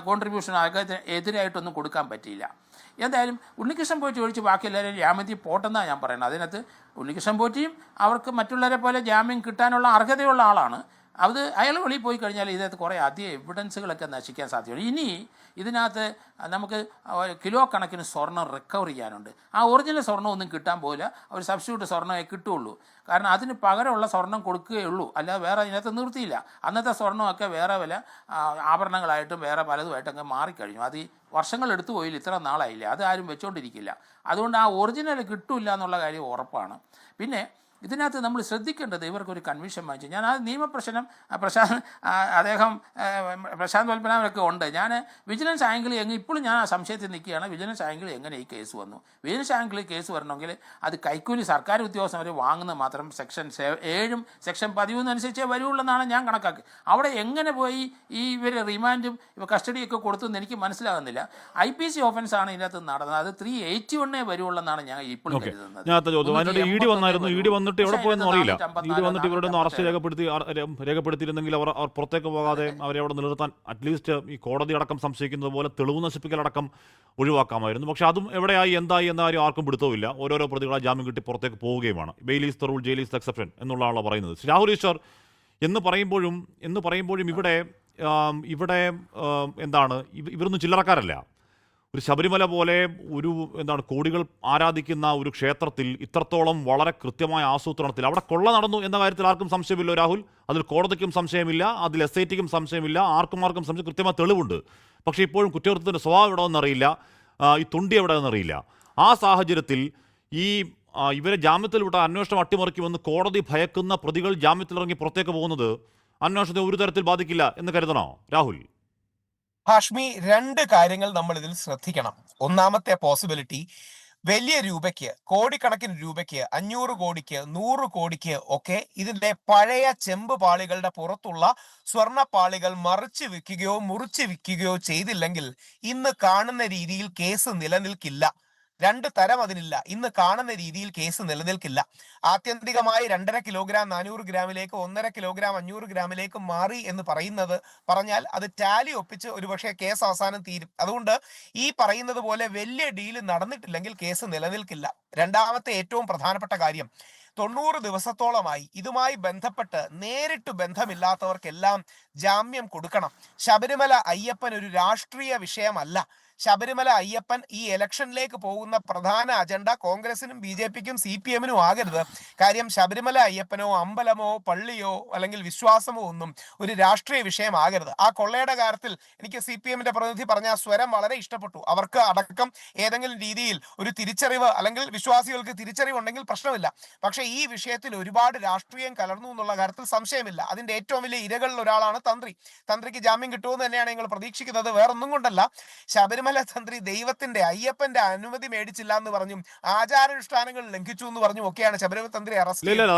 കോൺട്രിബ്യൂഷൻ അദ്ദേഹത്തിന് എതിരായിട്ടൊന്നും കൊടുക്കാൻ പറ്റിയില്ല. എന്തായാലും ഉണ്ണികൃഷ്ണൻ പോറ്റി ഒഴിച്ച് ബാക്കി എല്ലാവരും ജാമ്യത്തിൽ പോട്ടെന്നാണ് ഞാൻ പറയുന്നത്. അതിനകത്ത് ഉണ്ണികൃഷ്ണൻ പോറ്റിയും അവർക്ക് മറ്റുള്ളവരെ പോലെ ജാമ്യം കിട്ടാനുള്ള അർഹതയുള്ള ആളാണ്. അത് അയാൾ വെളിയിൽ പോയി കഴിഞ്ഞാൽ ഇതിനകത്ത് കുറേ അധികം എവിഡൻസുകളൊക്കെ നശിക്കാൻ സാധ്യതയുണ്ട്. ഇനി ഇതിനകത്ത് നമുക്ക് കിലോ കണക്കിന് സ്വർണം റിക്കവർ ചെയ്യാനുണ്ട്. ആ ഒറിജിനൽ സ്വർണ്ണം ഒന്നും കിട്ടാൻ പോകില്ല, ഒരു സബ്സ്റ്റിറ്റ്യൂട്ട് സ്വർണ്ണമേ കിട്ടുകയുള്ളൂ. കാരണം അതിന് പകരമുള്ള സ്വർണം കൊടുക്കുകയുള്ളൂ, അല്ലാതെ വേറെ ഇതിനകത്ത് നിർത്തിയില്ല. അന്നത്തെ സ്വർണ്ണമൊക്കെ വേറെ വില ആഭരണങ്ങളായിട്ടും വേറെ പലതുമായിട്ടൊക്കെ മാറിക്കഴിഞ്ഞു. അത് ഈ വർഷങ്ങൾ എടുത്തു പോയില്ല, ഇത്ര നാളായില്ല, അത് ആരും വെച്ചുകൊണ്ടിരിക്കില്ല. അതുകൊണ്ട് ആ ഒറിജിനൽ കിട്ടില്ല എന്നുള്ള കാര്യം ഉറപ്പാണ്. പിന്നെ ഇതിനകത്ത് നമ്മൾ ശ്രദ്ധിക്കേണ്ടത് ഇവർക്കൊരു കൺവിഷൻ വാങ്ങിച്ചു. ഞാൻ ആ നിയമപ്രശ്നം പ്രശാന്ത് വൽപ്പനാമൊക്കെ ഉണ്ട്. ഞാൻ വിജിലൻസ് ആംഗിൾ ഇപ്പോഴും ഞാൻ ആ സംശയത്തിൽ നിൽക്കുകയാണ്. വിജിലൻസ് ആംഗിൾ എങ്ങനെ ഈ കേസ് വന്നു? വിജിലൻസ് ആംഗിളിൽ കേസ് വരണമെങ്കിൽ അത് കൈക്കൂലി സർക്കാർ ഉദ്യോഗസ്ഥർ വാങ്ങുന്നത് മാത്രം സെക്ഷൻ 7 സെക്ഷൻ 13 അനുസരിച്ചേ വരുള്ളൂ ഞാൻ കണക്കാക്കി. അവിടെ എങ്ങനെ പോയി ഇവർ റിമാൻഡും കസ്റ്റഡിയൊക്കെ കൊടുത്തെന്ന് എനിക്ക് മനസ്സിലാകുന്നില്ല. IPC ഓഫൻസ് ആണ് ഇതിനകത്ത് നടന്നത്. അത് 381 വരുള്ളൂ ഞാൻ ഇപ്പോഴും കരുതുന്നത്. എവിടെ പോയെന്ന് അറിയില്ല. ഇത് വന്നിട്ട് ഇവരുടെ ഒന്നും അറസ്റ്റ് രേഖപ്പെടുത്തിയിരുന്നെങ്കിൽ അവർ പുറത്തേക്ക് പോകാതെ അവരെ അവിടെ നിലനിർത്താൻ അറ്റ്ലീസ്റ്റ് ഈ കോടതി അടക്കം സംശയിക്കുന്നത് പോലെ തെളിവ് നശിപ്പിക്കലടക്കം ഒഴിവാക്കാമായിരുന്നു. പക്ഷെ അതും എവിടെയായി എന്തായി എന്ന കാര്യം ആർക്കും പിടുത്തവുമില്ല. ഓരോരോ പ്രതികളെ ജാമ്യം കിട്ടി പുറത്തേക്ക് പോവുകയുമാണ്. Bail is the rule, jail is the exception എന്നുള്ളതാണല്ലോ പറയുന്നത്. രാഹുൽ ഈശ്വർ എന്ന് പറയുമ്പോഴും ഇവിടെ എന്താണ്, ഇവരൊന്നും ചില്ലറക്കാരല്ല. ഒരു ശബരിമല പോലെ കോടികൾ ആരാധിക്കുന്ന ഒരു ക്ഷേത്രത്തിൽ ഇത്രത്തോളം വളരെ കൃത്യമായ ആസൂത്രണത്തിൽ അവിടെ കൊള്ള നടന്നു എന്ന കാര്യത്തിൽ ആർക്കും സംശയമില്ല രാഹുൽ. അതിൽ കോടതിക്കും സംശയമില്ല, അതിൽ SITക്കും സംശയമില്ല, ആർക്കും സംശയം, കൃത്യമായ തെളിവുണ്ട്. പക്ഷേ ഇപ്പോഴും കുറ്റകൃത്യത്തിൻ്റെ സ്വഭാവം എവിടെയെന്നറിയില്ല, ഈ തുണ്ടി എവിടെയെന്നറിയില്ല. ആ സാഹചര്യത്തിൽ ഇവരെ ജാമ്യത്തിൽ വിട്ട അന്വേഷണം അട്ടിമറിക്കുമെന്ന് കോടതി ഭയക്കുന്ന പ്രതികൾ ജാമ്യത്തിലിറങ്ങി പുറത്തേക്ക് പോകുന്നത് അന്വേഷണത്തെ ഒരു തരത്തിൽ ബാധിക്കില്ല എന്ന് കരുതണോ രാഹുൽ? ഹാഷ്മി, 2 കാര്യങ്ങൾ നമ്മൾ ഇതിൽ ശ്രദ്ധിക്കണം. ഒന്നാമത്തെ പോസിബിലിറ്റി, വലിയ രൂപയ്ക്ക്, കോടിക്കണക്കിന് രൂപയ്ക്ക്, 500 കോടിക്ക് 100 കോടിക്ക് ഒക്കെ ഇതിന്റെ പഴയ ചെമ്പ് പാളികളുടെ പുറത്തുള്ള സ്വർണ്ണ പാളികൾ മറിച്ച് വിൽക്കുകയോ മുറിച്ച് വിൽക്കുകയോ ചെയ്തില്ലെങ്കിൽ ഇന്ന് കാണുന്ന രീതിയിൽ കേസ് നിലനിൽക്കില്ല. 2 തരം അതിനില്ല. ഇന്ന് കാണുന്ന രീതിയിൽ കേസ് നിലനിൽക്കില്ല. ആത്യന്തികമായി 2.5 കിലോഗ്രാം 400 ഗ്രാമിലേക്ക് 1.5 കിലോഗ്രാം 500 ഗ്രാമിലേക്ക് മാറി എന്ന് പറഞ്ഞാൽ അത് ടാലി ഒപ്പിച്ച് ഒരുപക്ഷെ കേസ് അവസാനം തീരും. അതുകൊണ്ട് ഈ പറയുന്നത് പോലെ വലിയ ഡീല് നടന്നിട്ടില്ലെങ്കിൽ കേസ് നിലനിൽക്കില്ല. രണ്ടാമത്തെ ഏറ്റവും പ്രധാനപ്പെട്ട കാര്യം, 90 ദിവസത്തോളമായി ഇതുമായി ബന്ധപ്പെട്ട് നേരിട്ട് ബന്ധമില്ലാത്തവർക്കെല്ലാം ജാമ്യം കൊടുക്കണം. ശബരിമല അയ്യപ്പൻ ഒരു രാഷ്ട്രീയ വിഷയമല്ല. ശബരിമല അയ്യപ്പൻ ഈ ഇലക്ഷനിലേക്ക് പോകുന്ന പ്രധാന അജണ്ട കോൺഗ്രസിനും BJPക്കും CPMനും ആകരുത്. കാര്യം ശബരിമല അയ്യപ്പനോ അമ്പലമോ പള്ളിയോ അല്ലെങ്കിൽ വിശ്വാസമോ ഒന്നും ഒരു രാഷ്ട്രീയ വിഷയമാകരുത്. ആ കൊള്ളയുടെ കാര്യത്തിൽ എനിക്ക് CPMന്റെ പ്രതിനിധി പറഞ്ഞ സ്വരം വളരെ ഇഷ്ടപ്പെട്ടു. അവർക്ക് അടക്കം ഏതെങ്കിലും രീതിയിൽ ഒരു തിരിച്ചറിവ് അല്ലെങ്കിൽ വിശ്വാസികൾക്ക് തിരിച്ചറിവുണ്ടെങ്കിൽ പ്രശ്നമില്ല. പക്ഷേ ഈ വിഷയത്തിൽ ഒരുപാട് രാഷ്ട്രീയം കലർന്നു എന്നുള്ള കാര്യത്തിൽ സംശയമില്ല. അതിന്റെ ഏറ്റവും വലിയ ഇരകളിൽ ഒരാളാണ് തന്ത്രിക്ക് ജാമ്യം കിട്ടുമെന്ന് തന്നെയാണ് നിങ്ങൾ പ്രതീക്ഷിക്കുന്നത്. വേറൊന്നും കൊണ്ടല്ല, ശബരിമല തന്ത്രി ദൈവത്തിന്റെ അയ്യപ്പന്റെ അനുമതി മേടിച്ചില്ല എന്ന് പറഞ്ഞും ആചാരാനുഷ്ഠാനങ്ങൾ ലംഘിച്ചു എന്ന് പറഞ്ഞും ഒക്കെയാണ് ശബരിമല തന്ത്രി അറസ്റ്റ് ചെയ്തത്.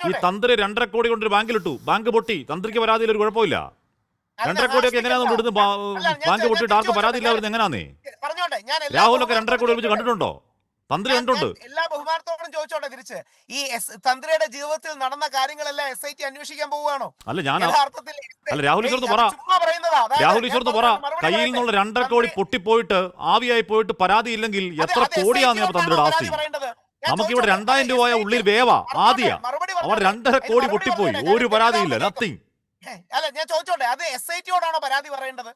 ഈ തന്ത്രി 2.5 കോടി കൊണ്ട് ബാങ്കിലിട്ടു, ബാങ്ക് പൊട്ടി, തന്ത്രിക്ക് പരാതിയിൽ ഒരു കുഴപ്പമില്ല. 2.5 കോടിയൊക്കെ എങ്ങനെയാണെന്ന് ഇവിടുന്ന് ബാങ്ക് പൊട്ടിയിട്ട് ആർക്കും പരാതി ഇല്ലാതെ എങ്ങനെയാന്നേ? രാഹുലൊക്കെ 2.5 കോടി വെച്ച് കണ്ടിട്ടുണ്ടോ? തന്ത്രി കണ്ടുണ്ട്. എല്ലാ ബഹുമാനത്തോടും ചോദിച്ചോട്ടെ തിരിച്ച്, ഈ തന്ത്രിയുടെ ജീവിതത്തിൽ നടന്ന കാര്യങ്ങളെല്ലാം SIT അന്വേഷിക്കാൻ പോവുകയാണോ? രാഹുൽ ഈശ്വർ പറ, കയ്യിൽ നിന്നുള്ള 2.5 കോടി പൊട്ടിപ്പോയിട്ട് ആവിയായി പോയിട്ട് പരാതി ഇല്ലെങ്കിൽ എത്ര കോടിയാന്ന് തന്ത്രിയുടെ ആസ്തി? നമുക്കിവിടെ 2000 രൂപ ഉള്ളിൽ വേവാ ആദ്യ, അവർ 2.5 കോടി പൊട്ടിപ്പോയി, ഒരു പരാതിയില്ല, നത്തിങ്. ഞാൻ ചോദിച്ചോട്ടെ, അത് SITയോടാണോ പരാതി പറയേണ്ടത്?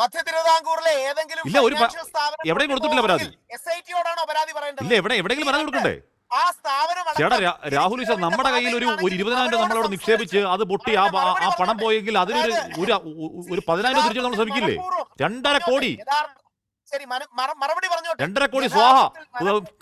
മധ്യ തിരുവിതാംകൂറിലെ ഏതെങ്കിലും ഇല്ല, ഒരു financial സ്ഥാപനം എവിടെയും കൊടുത്തിട്ടില്ല പരാതി. SIT-യോടാണോ പരാതി പറയേണ്ടത്? എവിടെയെങ്കിലും പരാതി കൊടുക്കണ്ടേ? ആ സ്ഥാപനം ചേട്ടാ രാഹുൽ ഈശ്വർ, നമ്മുടെ കയ്യിൽ ഒരു 20,000 രൂപ നമ്മളവിടെ നിക്ഷേപിച്ച് അത് പൊട്ടി ആ പണം പോയെങ്കിൽ അതിനൊരു ഒരു 10,000 തിരിച്ചു നമ്മൾ ശ്രമിക്കില്ലേ? 2.5 കോടി, ശരി, മറുപടി പറഞ്ഞോട്ടെ. 2.5 കോടി സ്വാഹ.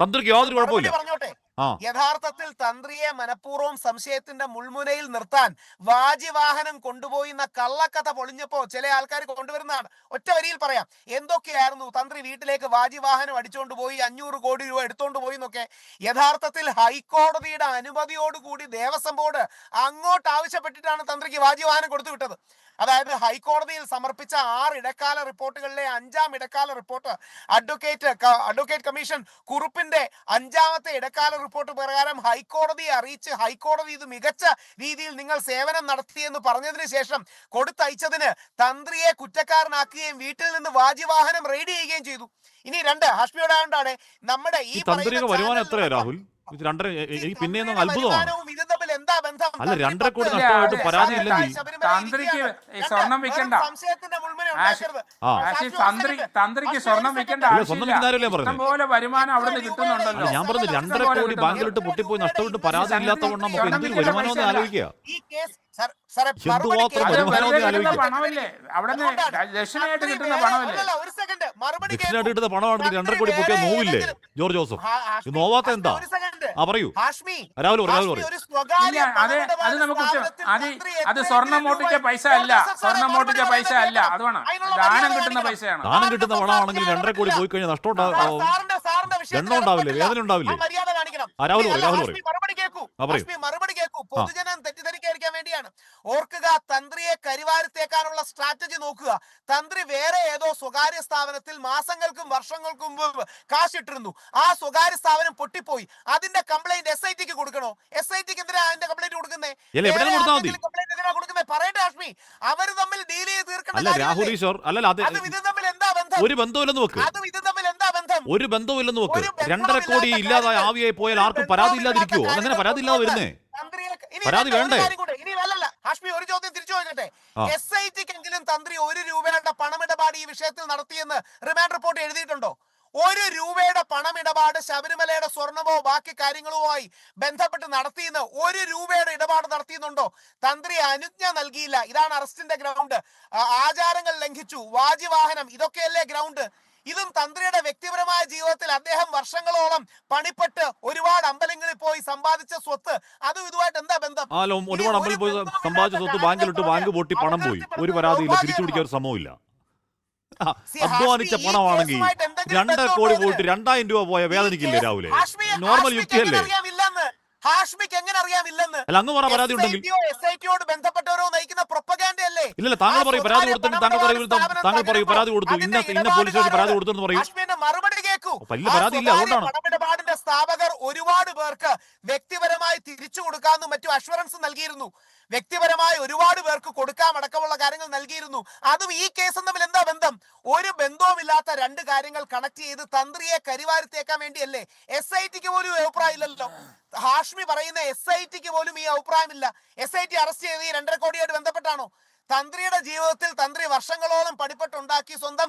തന്ത്രിക്ക് യാതൊരു കുഴപ്പമില്ല. പറഞ്ഞോട്ടെ. ആ, യഥാർത്ഥത്തിൽ തന്ത്രിയെ മനഃപൂർവ്വം സംശയത്തിന്റെ മുൾമുനയിൽ നിർത്താൻ വാജിവാഹനം കൊണ്ടുപോയി എന്ന കള്ളക്കഥ പൊളിഞ്ഞപ്പോ ചില ആൾക്കാർ കൊണ്ടുവരുന്നതാണ്. ഒറ്റ വരിയിൽ പറയാം, എന്തൊക്കെയായിരുന്നു തന്ത്രി വീട്ടിലേക്ക് വാജിവാഹനം അടിച്ചുകൊണ്ട് പോയി, 500 കോടി രൂപ എടുത്തോണ്ട് പോയി എന്നൊക്കെ. യഥാർത്ഥത്തിൽ ഹൈക്കോടതിയുടെ അനുമതിയോടുകൂടി ദേവസ്വം ബോർഡ് അങ്ങോട്ട് ആവശ്യപ്പെട്ടിട്ടാണ് തന്ത്രിക്ക് വാജിവാഹനം കൊടുത്തു വിട്ടത്. അതായത് ഹൈക്കോടതിയിൽ സമർപ്പിച്ച 6 ഇടക്കാല റിപ്പോർട്ടുകളിലെ 5ാം ഇടക്കാല റിപ്പോർട്ട് അഡ്വക്കേറ്റ് കമ്മീഷൻ കുറുപ്പിന്റെ 5ാമത്തെ ഇടക്കാല റിപ്പോർട്ട് പ്രകാരം ഹൈക്കോടതിയെ അറിയിച്ച് ഹൈക്കോടതി ഇത് മികച്ച രീതിയിൽ നിങ്ങൾ സേവനം നടത്തിയെന്ന് പറഞ്ഞതിന് ശേഷം കൊടുത്തയച്ചതിന് തന്ത്രിയെ കുറ്റക്കാരനാക്കുകയും വീട്ടിൽ നിന്ന് വാജിവാഹനം റെയ്ഡ് ചെയ്യുകയും ചെയ്തു. ഇനി 2 ഹാഷ്മിയോടാണ് നമ്മുടെ ഈ തന്ത്രിയുടെ വരുമാനം എത്രയാ രാഹുൽ? ഇത് 2.5 പിന്നെയൊന്നും അത്ഭുതമാണ്. അല്ല, 2.5 കോടി നഷ്ടമായിട്ട് പരാതി ഇല്ലെങ്കിൽ തന്ത്രിക്ക് സ്വർണം വിൽക്കണ്ട. തന്ത്രിക്ക് സ്വർണം വിൽക്കേണ്ട ആവശ്യമില്ല. ഇഷ്ടംപോലെ വരുമാനം അവിടെ നിന്ന് കിട്ടുന്നുണ്ടല്ലോ. ഞാൻ പറഞ്ഞു 2.5 കോടി ബാങ്കിലിട്ട് പൊട്ടിപ്പോയി നഷ്ടപ്പെട്ട് പരാതി ഇല്ലാത്തവണ്ണം നമുക്ക് എന്തൊരു വരുമാനം എന്ന് ആലോചിക്കുക. എന്തുമാത്രം വരുമാനം ആലോചിക്കുക. പണമല്ലേ അവിടെ ദക്ഷിണയായിട്ട് കിട്ടുന്ന പണമല്ലേ? ദക്ഷിണയായിട്ട് കിട്ടുന്ന പണമാണെങ്കിൽ 2.5 കോടി പൊട്ടിയാൽ നോവില്ലേ ജോർജ് ജോസഫ്? ഇത് നോവാത്ത എന്താ? ആ പറയൂ രാഹുൽ പറയൂ. അത് നമുക്ക് അത് സ്വർണ്ണം മോട്ടിച്ച പൈസ അല്ല, സ്വർണ്ണം മോട്ടിച്ച പൈസ അല്ല. അത് വേണം, ദാനം കിട്ടുന്ന പൈസയാണ്. ദാനം കിട്ടുന്ന പണമാണെങ്കിൽ 2.5 കോടി പോയി കഴിഞ്ഞാൽ നഷ്ടം ഉണ്ടാവും, എണ്ണം ഉണ്ടാവില്ലേ, വേദന ഉണ്ടാവില്ലേ? രാഹുൽ മറുപടി കേൾക്കൂ. പൊതുജനം തെറ്റിദ്ധരിക്കാതിരിക്കാൻ വേണ്ടിയാണ്. ഓർക്കുക, തന്ത്രിയെ കരിവാരിത്തേക്കാനുള്ള സ്ട്രാറ്റജി നോക്കുക. തന്ത്രി വേറെ ഏതോ സ്വകാര്യ സ്ഥാപനത്തിൽ മാസങ്ങൾക്കും വർഷങ്ങൾക്കും മുമ്പ് കാശിട്ടിരുന്നു. ആ സ്വകാര്യ സ്ഥാപനം പൊട്ടിപ്പോയി. അതിന്റെ കംപ്ലൈന്റ് SIT-ക്ക് കൊടുക്കണോ? SIT-ക്ക് എന്തിനാ അതിന്റെ കംപ്ലൈന്റ് കൊടുക്കുന്നേ? പറയട്ടെ ഹാഷ്മി, അവര് തമ്മിൽ ഡീൽ ചെയ്ത് തീർക്കണം. രാഹുൽ ഈശ്വർ ഒരു ബന്ധമില്ലെന്ന് വെക്ക്, ഒരു ബന്ധമില്ലെന്ന് വെക്ക്. 2.5 കോടി ഇല്ലാതായ ആവിയായി പോയാൽ ആർക്കും പരാതി ഇല്ലാതിരിക്കുവോ? അങ്ങനെ പരാതി ഇല്ലാതെ വരുന്നേ, പരാതി വേണ്ടേ? ഹാഷ്മി, ഒരു ചോദ്യം തിരിച്ചു ചോദിക്കട്ടെ. SIT-ക്കെങ്കിലും തന്ത്രി 1 രൂപയുടെ പണമിടപാട് ഈ വിഷയത്തിൽ നടത്തിയെന്ന് റിമാൻഡ് റിപ്പോർട്ട് എഴുതിയിട്ടുണ്ടോ? 1 രൂപയുടെ പണമിടപാട് ശബരിമലയുടെ സ്വർണമോ ബാക്കി കാര്യങ്ങളുമായി ബന്ധപ്പെട്ട് നടത്തിയെന്ന് 1 രൂപയുടെ ഇടപാട് നടത്തിയെന്നുണ്ടോ? തന്ത്രി അനുജ്ഞ നൽകിയില്ല, ഇതാണ് അറസ്റ്റിന്റെ ഗ്രൗണ്ട്. ആചാരങ്ങൾ ലംഘിച്ചു, വാജിവാഹനം, ഇതൊക്കെയല്ലേ ഗ്രൗണ്ട്. ഇതും തന്ത്രിയുടെ വ്യക്തിപരമായ ജീവിതത്തിൽ അദ്ദേഹം വർഷങ്ങളോളം പണിപ്പെട്ട് ഒരുപാട് അമ്പലങ്ങളിൽ പോയി സമ്പാദിച്ച സ്വത്ത്, അതും ഇതുമായിട്ട് എന്താ ബന്ധം? ഒരുപാട് അമ്പലത്തിൽ പോയി സമ്പാദിച്ച സ്വത്ത് ബാങ്കിലിട്ട് ബാങ്ക് പൊട്ടി പണം പോയി, ഒരു പരാതിയില്ല, തിരിച്ചു പിടിക്കാൻ ഒരു ശ്രമവുമില്ല. അധ്വാനിച്ച പണമാണെങ്കിൽ 2.5 കോടി പോയിട്ട് 2,000 രൂപ പോയ വേദനിക്കില്ലേ രാഹുലെ? നോർമൽ യുക്തിയല്ലേ? ഹാഷ്മിക്ക് എങ്ങനെ അറിയാമില്ലെന്ന്? അല്ല, അങ്ങ് പറ പരാതി ഉണ്ടെങ്കിൽ. SIT-യോട് ബന്ധപ്പെട്ടവരോ നയിക്കുന്ന പ്രൊപ്പഗാൻഡ അല്ലേ? ഇല്ല, താങ്കൾ പറയും പരാതി കൊടുത്തെങ്കിൽ താങ്കൾ പറയും പരാതി കൊടുത്തു, ഇന്ന പോലീസ് സ്റ്റേഷൻ പരാതി കൊടുത്തു എന്ന് പറയും. മറുപടി കേൾക്കൂ. പരാതി ഇല്ല, അതുകൊണ്ടാണ്. പണമിടപാടിന്റെ സ്ഥാപകർ ഒരുപാട് പേർക്ക് വ്യക്തിപരമായി തിരിച്ചു കൊടുക്കാമെന്നും മറ്റു അഷ്വറൻസ് നൽകിയിരുന്നു. വ്യക്തിപരമായി ഒരുപാട് പേർക്ക് കൊടുക്കാമടക്കമുള്ള കാര്യങ്ങൾ നൽകിയിരുന്നു. അതും ഈ കേസും തമ്മിൽ എന്താ ബന്ധം? ഒരു ബന്ധവുമില്ലാത്ത 2 കാര്യങ്ങൾ കണക്ട് ചെയ്ത് തന്ത്രിയെ കരിവാരിത്തേക്കാൻ വേണ്ടിയല്ലേ? SIT-ക്ക് പോലും അഭിപ്രായം ഇല്ലല്ലോ. ഹാഷ്മി പറയുന്ന SIT-ക്ക് പോലും ഈ അഭിപ്രായമില്ല. SIT അറസ്റ്റ് ചെയ്ത് ഈ 2.5 കോടിയായിട്ട് ബന്ധപ്പെട്ടാണോ? തന്ത്രിയുടെ ജീവിതത്തിൽ തന്ത്രി വർഷങ്ങളോളം പണിപ്പെട്ടുണ്ടാക്കി സ്വന്തം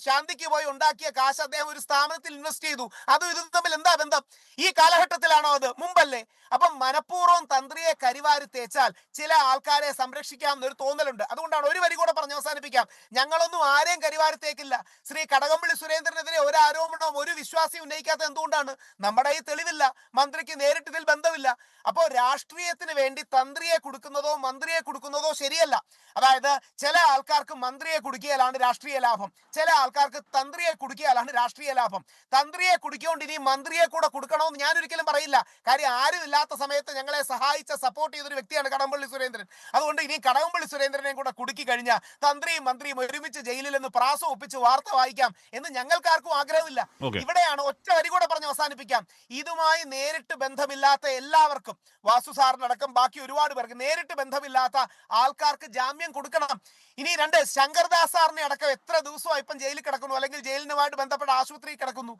ശാന്തിക്ക് പോയി ഉണ്ടാക്കിയ കാശ് അദ്ദേഹം ഒരു സ്ഥാപനത്തിൽ ഇൻവെസ്റ്റ് ചെയ്തു. അതും ഇതും തമ്മിൽ എന്താ ബന്ധം? ഈ കാലഘട്ടത്തിലാണോ അത്? മുമ്പല്ലേ? അപ്പം മനഃപൂർവ്വം തന്ത്രിയെ കരിവാരി തേച്ചാൽ ചില ആൾക്കാരെ സംരക്ഷിക്കാമെന്നൊരു തോന്നലുണ്ട്. അതുകൊണ്ടാണ് ഒരു വരി കൂടെ പറഞ്ഞ് അവസാനിപ്പിക്കാം. ഞങ്ങളൊന്നും ആരെയും കരിവാരി തേക്കില്ല. ശ്രീ കടകംപള്ളി സുരേന്ദ്രനെതിരെ ഒരു ആരോപണവും ഒരു വിശ്വാസി ഉന്നയിക്കാത്ത എന്തുകൊണ്ടാണ്? നമ്മുടെ ഈ തെളിവില്ല, മന്ത്രിക്ക് നേരിട്ട് ഇതിൽ ബന്ധമില്ല. അപ്പോൾ രാഷ്ട്രീയത്തിന് വേണ്ടി തന്ത്രിയെ കൊടുക്കുന്നതോ മന്ത്രിയെ കൊടുക്കുന്നതോ ശരിയല്ല. അതായത് ചില ആൾക്കാർക്ക് മന്ത്രിയെ കുടുക്കിയാലാണ് രാഷ്ട്രീയ ലാഭം, ചില ആൾക്കാർക്ക് തന്ത്രിയെ കുടുക്കിയാലാണ് രാഷ്ട്രീയ ലാഭം. തന്ത്രിയെ കുടുക്കിക്കൊണ്ട് ഇനി മന്ത്രിയെ കൂടെ കൊടുക്കണമെന്ന് ഞാൻ ഒരിക്കലും പറയില്ല. കാര്യം ആരും ഇല്ലാത്ത സമയത്ത് ഞങ്ങളെ സഹായിച്ച സപ്പോർട്ട് ചെയ്തൊരു വ്യക്തിയാണ് കടകംപള്ളി സുരേന്ദ്രൻ. അതുകൊണ്ട് ഇനി കടകംപള്ളി സുരേന്ദ്രനെയും കൂടെ കുടുക്കി കഴിഞ്ഞാൽ തന്ത്രിയും മന്ത്രിയും ഒരുമിച്ച് ജയിലിൽ നിന്ന് പ്രാസം ഒപ്പിച്ച് വാർത്ത വായിക്കാം എന്ന് ഞങ്ങൾക്കാർക്കും ആഗ്രഹമില്ല. ഇവിടെയാണ് ഒറ്റ വരി കൂടെ പറഞ്ഞ് അവസാനിപ്പിക്കാം. ഇതുമായി നേരിട്ട് ബന്ധമില്ലാത്ത എല്ലാവർക്കും, വാസു സാറിനടക്കം ബാക്കി ഒരുപാട് പേർക്ക് നേരിട്ട് ബന്ധമില്ലാത്ത ആൾക്കാർക്ക് ജാമ്യം കൊടുക്കണം. ഇനി 2, ശങ്കർദാസ് സാറിനെ അടക്കം എത്ര ദിവസമായി ഇപ്പം ജയിലിൽ കിടക്കുന്നു, അല്ലെങ്കിൽ ജയിലിനുമായിട്ട് ബന്ധപ്പെട്ട ആശുപത്രിയിൽ കിടക്കുന്നു.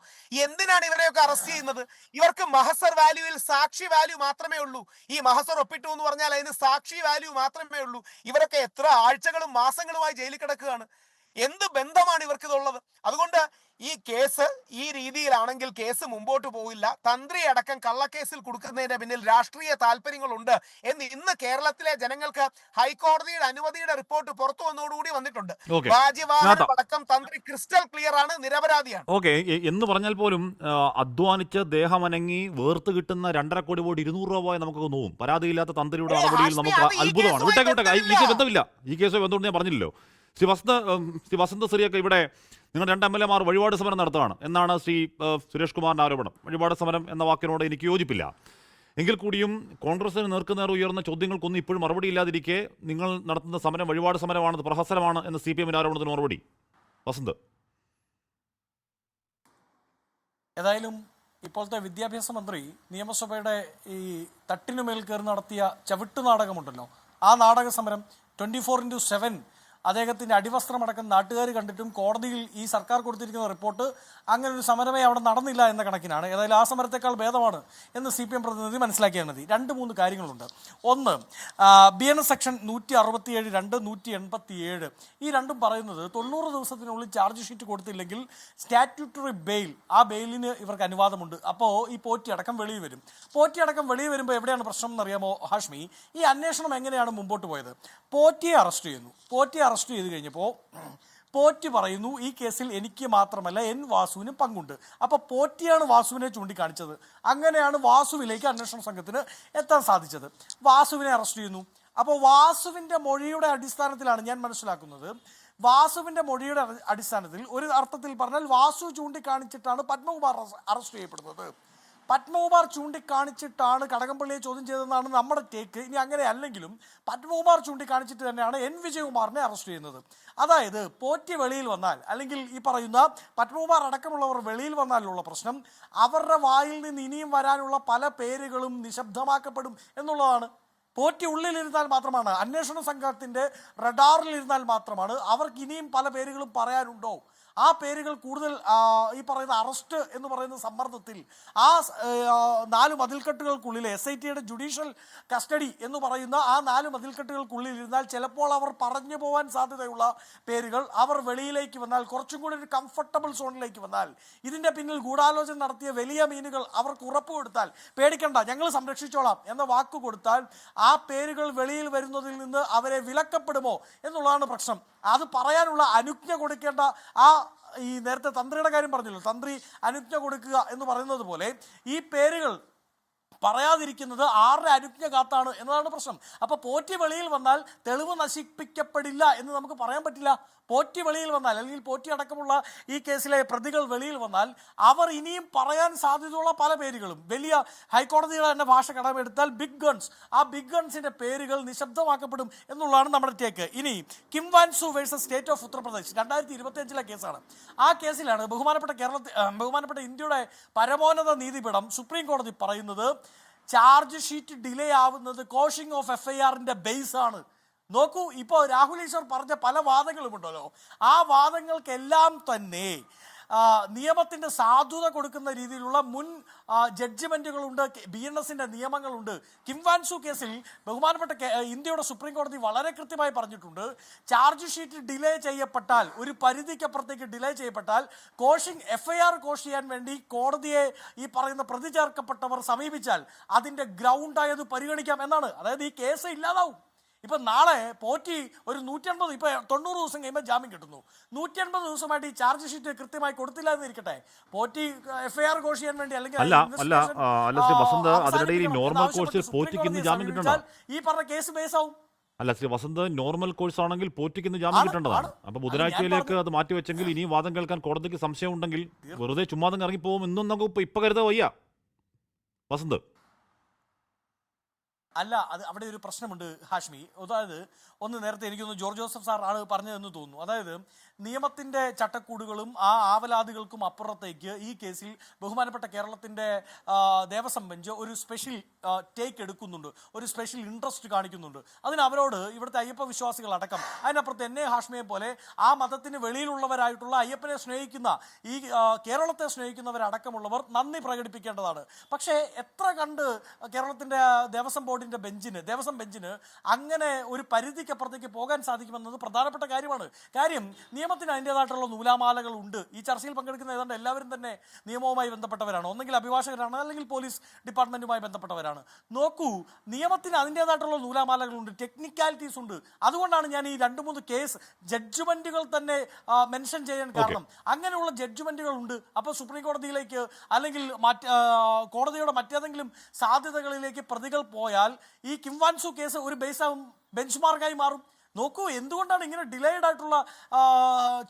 എന്തിനാണ് ഇവരെയൊക്കെ അറസ്റ്റ് ചെയ്യുന്നത്? ഇവർക്ക് മഹസർ വാല്യൂവിൽ സാക്ഷി വാല്യൂ മാത്രമേ ഉള്ളൂ. ഈ മഹസർ ഒപ്പിട്ടു എന്ന് പറഞ്ഞാൽ അതിന് സാക്ഷി വാല്യൂ മാത്രമേ ഉള്ളൂ. ഇവരൊക്കെ എത്ര ആഴ്ചകളും മാസങ്ങളുമായി ജയിലിൽ കിടക്കുകയാണ്. എന്ത് ബന്ധമാണ് ഇവർക്കിതുള്ളത്? അതുകൊണ്ട് ഈ കേസ് ഈ രീതിയിലാണെങ്കിൽ കേസ് മുമ്പോട്ട് പോകില്ല. തന്ത്രി അടക്കം കള്ളക്കേസിൽ കൊടുക്കുന്നതിന്റെ പിന്നിൽ രാഷ്ട്രീയ താല്പര്യങ്ങളുണ്ട് എന്ന് ഇന്ന് കേരളത്തിലെ ജനങ്ങൾക്ക് ഹൈക്കോടതിയുടെ അനുമതിയുടെ റിപ്പോർട്ട് പുറത്തു വന്നതോടുകൂടി വന്നിട്ടുണ്ട്. Okay. വാജിവാഹനം അടക്കം തന്ത്രി ക്രിസ്റ്റൽ ക്ലിയർ ആണ്, നിരപരാധിയാണ്. ഓക്കെ, എന്ന് പറഞ്ഞാൽ പോലും അധ്വാനിച്ച് ദേഹമനങ്ങി വേർത്ത് കിട്ടുന്ന 2.5 കോടി വോട്ട് 200 രൂപ നമുക്ക് തോന്നും. പരാതിയില്ലാത്ത തന്ത്രിയുടെ നടപടിയിൽ നമുക്ക് അത്ഭുതമാണ്. വിട്ടേക്കോട്ടെ, ഈ ബന്ധമില്ല, ഈ കേസ് ബന്ധമുണ്ട് ഞാൻ പറഞ്ഞില്ലല്ലോ. ശ്രീ വസന്ത് സിറിയൊക്കെ ഇവിടെ നിങ്ങൾ 2 MLA മാർ വഴിപാട് സമരം നടത്തുകയാണ് എന്നാണ് ശ്രീ സുരേഷ് കുമാറിന്റെ ആരോപണം. വഴിപാട് സമരം എന്ന വാക്കിനോട് എനിക്ക് യോജിപ്പില്ല. എങ്കിൽ കൂടിയും കോൺഗ്രസിന് നേർക്കുനേർ ഉയർന്ന ചോദ്യങ്ങൾക്കൊന്നും ഇപ്പോഴും മറുപടി ഇല്ലാതിരിക്കെ നിങ്ങൾ നടത്തുന്ന സമരം വഴിപാട് സമരമാണ്, പ്രഹസനമാണ് എന്ന് CPM ആരോപണത്തിന് മറുപടി വസന്ത്. ഏതായാലും ഇപ്പോഴത്തെ വിദ്യാഭ്യാസ മന്ത്രി നിയമസഭയുടെ ഈ തട്ടിനുമേൽ കയറി നടത്തിയ ചവിട്ടു നാടകമുണ്ടല്ലോ, ആ നാടക സമരം 24/7 അദ്ദേഹത്തിൻ്റെ അടിവസ്ത്രമടക്കം നാട്ടുകാർ കണ്ടിട്ടും കോടതിയിൽ ഈ സർക്കാർ കൊടുത്തിരിക്കുന്ന റിപ്പോർട്ട് അങ്ങനെ ഒരു സമരമേ അവിടെ നടന്നില്ല എന്ന കണക്കിനാണ്. ഏതായാലും ആ സമരത്തെക്കാൾ ഭേദമാണ് എന്ന് CPM പ്രതിനിധി മനസ്സിലാക്കിയാൽ മതി. 2-3 കാര്യങ്ങളുണ്ട്. ഒന്ന്, BNS സെക്ഷൻ 167(2), 187 ഈ രണ്ടും പറയുന്നത് 90 ദിവസത്തിനുള്ളിൽ ചാർജ് ഷീറ്റ് കൊടുത്തില്ലെങ്കിൽ സ്റ്റാറ്റ്യൂട്ടറി ബെയിൽ, ആ ബെയിലിന് ഇവർക്ക് അനുവാദമുണ്ട്. അപ്പോൾ ഈ പോറ്റി അടക്കം വെളിയിൽ വരും. പോറ്റി അടക്കം വെളിയിൽ വരുമ്പോൾ എവിടെയാണ് പ്രശ്നം എന്നറിയാമോ ഹാഷ്മി? ഈ അന്വേഷണം എങ്ങനെയാണ് മുമ്പോട്ട് പോയത്? പോറ്റിയെ അറസ്റ്റ് ചെയ്യുന്നു. പോറ്റിയെ അറസ്റ്റ് ചെയ്ത് കഴിഞ്ഞപ്പോൾ പോറ്റി പറയുന്നു ഈ കേസിൽ എനിക്ക് മാത്രമല്ല N വാസുവിനും പങ്കുണ്ട്. അപ്പോൾ പോറ്റിയാണ് വാസുവിനെ ചൂണ്ടിക്കാണിച്ചത്. അങ്ങനെയാണ് വാസുവിലേക്ക് അന്വേഷണ സംഘത്തിന് എത്താൻ സാധിച്ചത്. വാസുവിനെ അറസ്റ്റ് ചെയ്യുന്നു. അപ്പോൾ വാസുവിൻ്റെ മൊഴിയുടെ അടിസ്ഥാനത്തിലാണ് ഞാൻ മനസ്സിലാക്കുന്നത്, വാസുവിൻ്റെ മൊഴിയുടെ അടിസ്ഥാനത്തിൽ ഒരു അർത്ഥത്തിൽ പറഞ്ഞാൽ വാസു ചൂണ്ടിക്കാണിച്ചിട്ടാണ് പത്മകുമാർ അറസ്റ്റ് ചെയ്യപ്പെടുന്നത്. പത്മകുമാർ ചൂണ്ടിക്കാണിച്ചിട്ടാണ് കടകംപള്ളിയെ ചോദ്യം ചെയ്തതെന്നാണ് നമ്മുടെ ടേക്ക്. ഇനി അങ്ങനെ അല്ലെങ്കിലും പത്മകുമാർ ചൂണ്ടിക്കാണിച്ചിട്ട് തന്നെയാണ് N വിജയകുമാറിനെ അറസ്റ്റ് ചെയ്യുന്നത്. അതായത് പോറ്റി വെളിയിൽ വന്നാൽ, അല്ലെങ്കിൽ ഈ പറയുന്ന പത്മകുമാർ അടക്കമുള്ളവർ വെളിയിൽ വന്നാലുള്ള പ്രശ്നം, അവരുടെ വായിൽ നിന്ന് ഇനിയും വരാനുള്ള പല പേരുകളും നിശബ്ദമാക്കപ്പെടും എന്നുള്ളതാണ്. പോറ്റി ഉള്ളിലിരുന്നാൽ മാത്രമാണ്, അന്വേഷണ സംഘത്തിൻ്റെ റഡാറിലിരുന്നാൽ മാത്രമാണ് അവർക്ക് ഇനിയും പല പേരുകളും പറയാനുണ്ടോ. ആ പേരുകൾ കൂടുതൽ ഈ പറയുന്ന അറസ്റ്റ് എന്ന് പറയുന്ന സമ്മർദ്ദത്തിൽ ആ 4 മതിൽക്കെട്ടുകൾക്കുള്ളിൽ SITയുടെ ജുഡീഷ്യൽ കസ്റ്റഡി എന്ന് പറയുന്ന ആ 4 മതിൽക്കെട്ടുകൾക്കുള്ളിൽ ഇരുന്നാൽ ചിലപ്പോൾ അവർ പറഞ്ഞു പോകാൻ സാധ്യതയുള്ള പേരുകൾ അവർ വെളിയിലേക്ക് വന്നാൽ, കുറച്ചും കൂടി ഒരു കംഫർട്ടബിൾ സോണിലേക്ക് വന്നാൽ, ഇതിൻ്റെ പിന്നിൽ ഗൂഢാലോചന നടത്തിയ വലിയ മീനുകൾ അവർക്ക് ഉറപ്പ് കൊടുത്താൽ, പേടിക്കണ്ട ഞങ്ങൾ സംരക്ഷിച്ചോളാം എന്ന വാക്ക് കൊടുത്താൽ, ആ പേരുകൾ വെളിയിൽ വരുന്നതിൽ നിന്ന് അവരെ വിലക്കപ്പെടുമോ എന്നുള്ളതാണ് പ്രശ്നം. അത് പറയാനുള്ള അനുജ്ഞ കൊടുക്കേണ്ട ഈ നേരത്തെ തന്ത്രിയുടെ കാര്യം പറഞ്ഞല്ലോ, തന്ത്രി അനുജ്ഞ കൊടുക്കുക എന്ന് പറയുന്നത് പോലെ ഈ പേരുകൾ പറയാതിരിക്കുന്നത് ആരുടെ അനുജ്ഞ കാത്താണ് എന്നതാണ് പ്രശ്നം. അപ്പോൾ പോറ്റി വെളിയിൽ വന്നാൽ തെളിവ് നശിപ്പിക്കപ്പെടില്ല എന്ന് നമുക്ക് പറയാൻ പറ്റില്ല. പോറ്റി വെളിയിൽ വന്നാൽ, അല്ലെങ്കിൽ പോറ്റി അടക്കമുള്ള ഈ കേസിലെ പ്രതികൾ വെളിയിൽ വന്നാൽ അവർ ഇനിയും പറയാൻ സാധ്യതയുള്ള പല പേരുകളും, വലിയ ഹൈക്കോടതിയുടെ തന്നെ ഭാഷ കടമെടുത്താൽ ബിഗ് ഗൺസ്, ആ ബിഗ് ഗൺസിന്റെ പേരുകൾ നിശബ്ദമാക്കപ്പെടും എന്നുള്ളതാണ് നമ്മുടെ ടേക്ക്. ഇനി Kim Wansu versus state of Uttar Pradesh 2025 കേസാണ്. ആ കേസിലാണ് ബഹുമാനപ്പെട്ട ഇന്ത്യയുടെ പരമോന്നത നീതിപീഠം സുപ്രീം കോടതി പറയുന്നത് ചാർജ് ഷീറ്റ് ഡിലേ ആവുന്നത് കോഷിംഗ് ഓഫ് FIRന്റെ ബേസ് ആണ്. നോക്കൂ, ഇപ്പോൾ രാഹുൽ ഈശ്വർ പറഞ്ഞ പല വാദങ്ങളുമുണ്ടല്ലോ, ആ വാദങ്ങൾക്കെല്ലാം തന്നെ നിയമത്തിൻ്റെ സാധുത കൊടുക്കുന്ന രീതിയിലുള്ള മുൻ ജഡ്ജ്മെൻറ്റുകളുണ്ട്, BNSന്റെ നിയമങ്ങളുണ്ട്. കിം വാൻസു കേസിൽ ബഹുമാനപ്പെട്ട ഇന്ത്യയുടെ സുപ്രീം കോടതി വളരെ കൃത്യമായി പറഞ്ഞിട്ടുണ്ട്, ചാർജ് ഷീറ്റ് ഡിലേ ചെയ്യപ്പെട്ടാൽ, ഒരു പരിധിക്കപ്പുറത്തേക്ക് ഡിലേ ചെയ്യപ്പെട്ടാൽ FIR കോഷ് ചെയ്യാൻ വേണ്ടി കോടതിയെ ഈ പറയുന്ന പ്രതി ചേർക്കപ്പെട്ടവർ സമീപിച്ചാൽ അതിൻ്റെ ഗ്രൗണ്ടായത് പരിഗണിക്കാം എന്നാണ്. അതായത് ഈ കേസ് ഇല്ലാതാവും. ഇപ്പം നാളെ പോറ്റി ഒരു 150, ഇപ്പം 90 ദിവസം കഴിയുമ്പോൾ ജാമ്യം കിട്ടുന്നു, 150 ദിവസമായിട്ട് ഈ ചാർജ് ഷീറ്റ് കൃത്യമായി കൊടുത്തില്ല എന്നിരിക്കട്ടെ, പോറ്റി FIR കോഷ് ചെയ്യാൻ വേണ്ടി അല്ലെങ്കിൽ നോർമൽ കോഴ്സിൽ പോറ്റിക്ക് ഇന്ന് ജാമ്യം കിട്ടണം, ഈ പറഞ്ഞ കേസ് ബേസ് ആവും. അല്ല ശ്രീ വസന്ത്, നോർമൽ കോഴ്സ് ആണെങ്കിൽ പോറ്റിക്ക് ഇന്ന് ജാമ്യം കിട്ടേണ്ടതാണ്. അപ്പൊ ബുധനാഴ്ചയിലേക്ക് അത് മാറ്റിവെച്ചെങ്കിൽ ഇനിയും വാദം കേൾക്കാൻ കോടതിക്ക് സംശയം ഉണ്ടെങ്കിൽ വെറുതെ ചുമ്മാതെ ഇറങ്ങിപ്പോകും എന്നും നമുക്ക് ഇപ്പൊ കരുതാൻ വയ്യ വസന്ത്. അല്ല, അത് അവിടെ ഒരു പ്രശ്നമുണ്ട് ഹാഷ്മി. അതായത് ഒന്ന് നേരത്തെ എനിക്കൊന്ന് ജോർജ് ജോസഫ് സാർ ആണ് പറഞ്ഞതെന്ന് തോന്നുന്നു. അതായത് നിയമത്തിൻ്റെ ചട്ടക്കൂടുകളും ആ ആവലാതികൾക്കും അപ്പുറത്തേക്ക് ഈ കേസിൽ ബഹുമാനപ്പെട്ട കേരളത്തിൻ്റെ ദേവസ്വം ബെഞ്ച് ഒരു സ്പെഷ്യൽ ടേക്ക് എടുക്കുന്നുണ്ട്, ഒരു സ്പെഷ്യൽ ഇൻട്രസ്റ്റ് കാണിക്കുന്നുണ്ട്. അതിന് അവരോട് ഇവിടുത്തെ അയ്യപ്പ വിശ്വാസികളടക്കം, അതിനപ്പുറത്ത് എന്നെ ഹാഷ്മിയെ പോലെ ആ മതത്തിന് വെളിയിലുള്ളവരായിട്ടുള്ള അയ്യപ്പനെ സ്നേഹിക്കുന്ന ഈ കേരളത്തെ സ്നേഹിക്കുന്നവരടക്കമുള്ളവർ നന്ദി പ്രകടിപ്പിക്കേണ്ടതാണ്. പക്ഷേ എത്ര കണ്ട് കേരളത്തിൻ്റെ ദേവസ്വം ബോർഡിന് ബോർഡിന്റെ ബെഞ്ചിന്, ദേവസ്വം ബെഞ്ചിന് അങ്ങനെ ഒരു പരിധിക്കപ്പുറത്തേക്ക് പോകാൻ സാധിക്കുമെന്നത് പ്രധാനപ്പെട്ട കാര്യമാണ്. കാര്യം നിയമത്തിന് അതിൻ്റെതായിട്ടുള്ള നൂലാമാലകൾ ഉണ്ട്. ഈ ചർച്ചയിൽ പങ്കെടുക്കുന്ന ഏതാണ്ട് എല്ലാവരും തന്നെ നിയമവുമായി ബന്ധപ്പെട്ടവരാണ്, ഒന്നെങ്കിൽ അഭിഭാഷകരാണ് അല്ലെങ്കിൽ പോലീസ് ഡിപ്പാർട്ട്മെന്റുമായി ബന്ധപ്പെട്ടവരാണ്. നോക്കൂ, നിയമത്തിന് അതിൻ്റെതായിട്ടുള്ള നൂലാമാലകളുണ്ട്, ടെക്നിക്കാലിറ്റീസ് ഉണ്ട്. അതുകൊണ്ടാണ് ഞാൻ ഈ 2-3 കേസ് ജഡ്ജ്മെന്റുകൾ തന്നെ മെൻഷൻ ചെയ്യാൻ കാരണം. അങ്ങനെയുള്ള ജഡ്ജ്മെന്റുകൾ ഉണ്ട്. അപ്പോൾ സുപ്രീം കോടതിയിലേക്ക് അല്ലെങ്കിൽ കോടതിയുടെ മറ്റേതെങ്കിലും സാധ്യതകളിലേക്ക് പ്രതികൾ പോയാൽ ഈ കിംവാൻസു കേസ് ഒരു ബെഞ്ച് മാർക്കായി മാറും. നോക്കൂ, എന്തുകൊണ്ടാണ് ഇങ്ങനെ ഡിലേഡ് ആയിട്ടുള്ള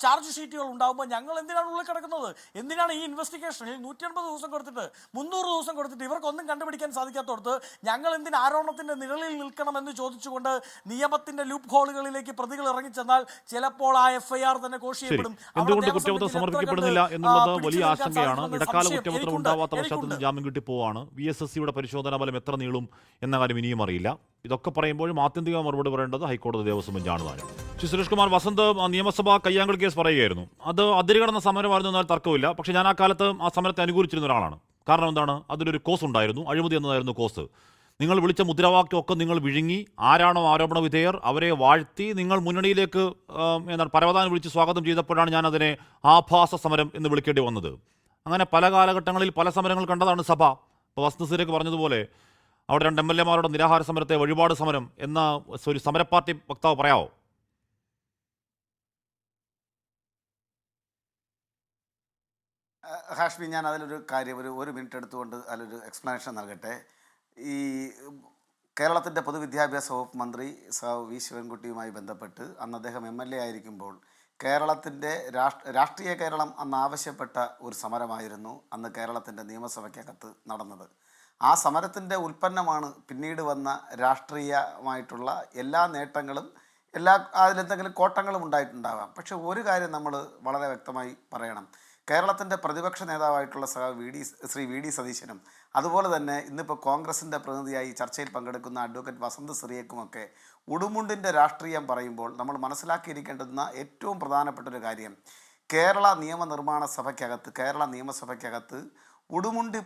ചാർജ് ഷീറ്റുകൾ ഉണ്ടാകുമ്പോൾ ഞങ്ങൾ എന്തിനാണ് ഉള്ളിൽ കിടക്കുന്നത്? എന്തിനാണ് ഈ ഇൻവെസ്റ്റിഗേഷനിൽ 150 ദിവസം കൊടുത്തിട്ട് 300 ദിവസം കൊടുത്തിട്ട് ഇവർക്കൊന്നും കണ്ടുപിടിക്കാൻ സാധിക്കാത്തടത്ത് ഞങ്ങൾ എന്തിന് ആരോപണത്തിന്റെ നിഴലിൽ നിൽക്കണമെന്ന് ചോദിച്ചുകൊണ്ട് നിയമത്തിന്റെ ലൂപ്പ് ഹോളുകളിലേക്ക് പ്രതികൾ ഇറങ്ങിച്ചെന്നാൽ ചിലപ്പോൾ ആ FIR തന്നെ കോഷിയപ്പെടും. എന്തുകൊണ്ട് കുറ്റപത്രം സമർപ്പിക്കപ്പെടുന്നില്ല എന്നുള്ളത് വലിയ ആശങ്കയാണ്. ഇടക്കാല കുറ്റപത്രം ഉണ്ടാവാത്ത പശ്ചാത്തലത്തിൽ ജാമ്യം കിട്ടി പോവാണ്. VSSCയുടെ പരിശോധനാ ഫലം എത്ര നീളും എന്ന കാര്യം ഇനിയും അറിയില്ല. ഇതൊക്കെ പറയുമ്പോഴും ആത്യന്തിക മറുപടി പറയേണ്ടത് ഹൈക്കോടതി ദേവസ്വം ബെഞ്ചാണ് താനും. ശ്രീ സുരേഷ് കുമാർ, വസന്ത് നിയമസഭാ കയ്യാങ്കൾ കേസ് പറയുകയായിരുന്നു. അത് അതിരുകടന്ന സമരമായിരുന്നു എന്നാൽ തർക്കമില്ല. പക്ഷേ ഞാൻ ആ കാലത്ത് ആ സമരത്തെ അനുകൂലിച്ചിരുന്ന ഒരാളാണ്. കാരണം എന്താണ്? അതിലൊരു കോസ് ഉണ്ടായിരുന്നു, അഴിമതി എന്നതായിരുന്നു കോസ്. നിങ്ങൾ വിളിച്ച മുദ്രാവാക്യമൊക്കെ നിങ്ങൾ വിഴുങ്ങി, ആരാണോ ആരോപണ വിധേയർ അവരെ വാഴ്ത്തി നിങ്ങൾ മുന്നണിയിലേക്ക് എന്താണ് പരവതാനം വിളിച്ച് സ്വാഗതം ചെയ്തപ്പോഴാണ് ഞാൻ അതിനെ ആഭാസ സമരം എന്ന് വിളിക്കേണ്ടി വന്നത്. അങ്ങനെ പല കാലഘട്ടങ്ങളിൽ പല സമരങ്ങൾ കണ്ടതാണ് സഭ. ഇപ്പോൾ വസന്ത് സിരേക്ക് പറഞ്ഞതുപോലെ അവിടെ 2 MLA-മാരുടെ നിരാഹാര സമരത്തെ വഴിപാട് സമരം എന്ന ഒരു സമരപാർട്ടി വക്താവ് പറയാവോ? ഹാഷ്മി, ഞാൻ അതിലൊരു കാര്യം ഒരു മിനിറ്റ് എടുത്തുകൊണ്ട് അതിലൊരു എക്സ്പ്ലനേഷൻ നൽകട്ടെ. ഈ കേരളത്തിൻ്റെ പൊതുവിദ്യാഭ്യാസ വകുപ്പ് മന്ത്രി വി ശിവൻകുട്ടിയുമായി ബന്ധപ്പെട്ട് അന്ന് അദ്ദേഹം MLA ആയിരിക്കുമ്പോൾ കേരളത്തിൻ്റെ രാഷ്ട്രീയ കേരളം അന്ന് ആവശ്യപ്പെട്ട ഒരു സമരമായിരുന്നു അന്ന് കേരളത്തിൻ്റെ നിയമസഭയ്ക്കകത്ത് നടന്നത്. ആ സമരത്തിൻ്റെ ഉൽപ്പന്നമാണ് പിന്നീട് വന്ന രാഷ്ട്രീയമായിട്ടുള്ള എല്ലാ നേട്ടങ്ങളും, അതിലെന്തെങ്കിലും കോട്ടങ്ങളും ഉണ്ടായിട്ടുണ്ടാകാം. പക്ഷെ ഒരു കാര്യം നമ്മൾ വളരെ വ്യക്തമായി പറയണം. കേരളത്തിൻ്റെ പ്രതിപക്ഷ നേതാവായിട്ടുള്ള ശ്രീ വി ഡി സതീശനും അതുപോലെ തന്നെ ഇന്നിപ്പോൾ കോൺഗ്രസിൻ്റെ പ്രതിനിധിയായി ചർച്ചയിൽ പങ്കെടുക്കുന്ന അഡ്വക്കേറ്റ് വസന്ത് സിറിയക്കുമൊക്കെ ഉടുമുണ്ടിൻ്റെ രാഷ്ട്രീയം പറയുമ്പോൾ നമ്മൾ മനസ്സിലാക്കിയിരിക്കേണ്ടുന്ന ഏറ്റവും പ്രധാനപ്പെട്ട ഒരു കാര്യം, കേരള നിയമസഭയ്ക്കകത്ത് ഉടുമുണ്ടി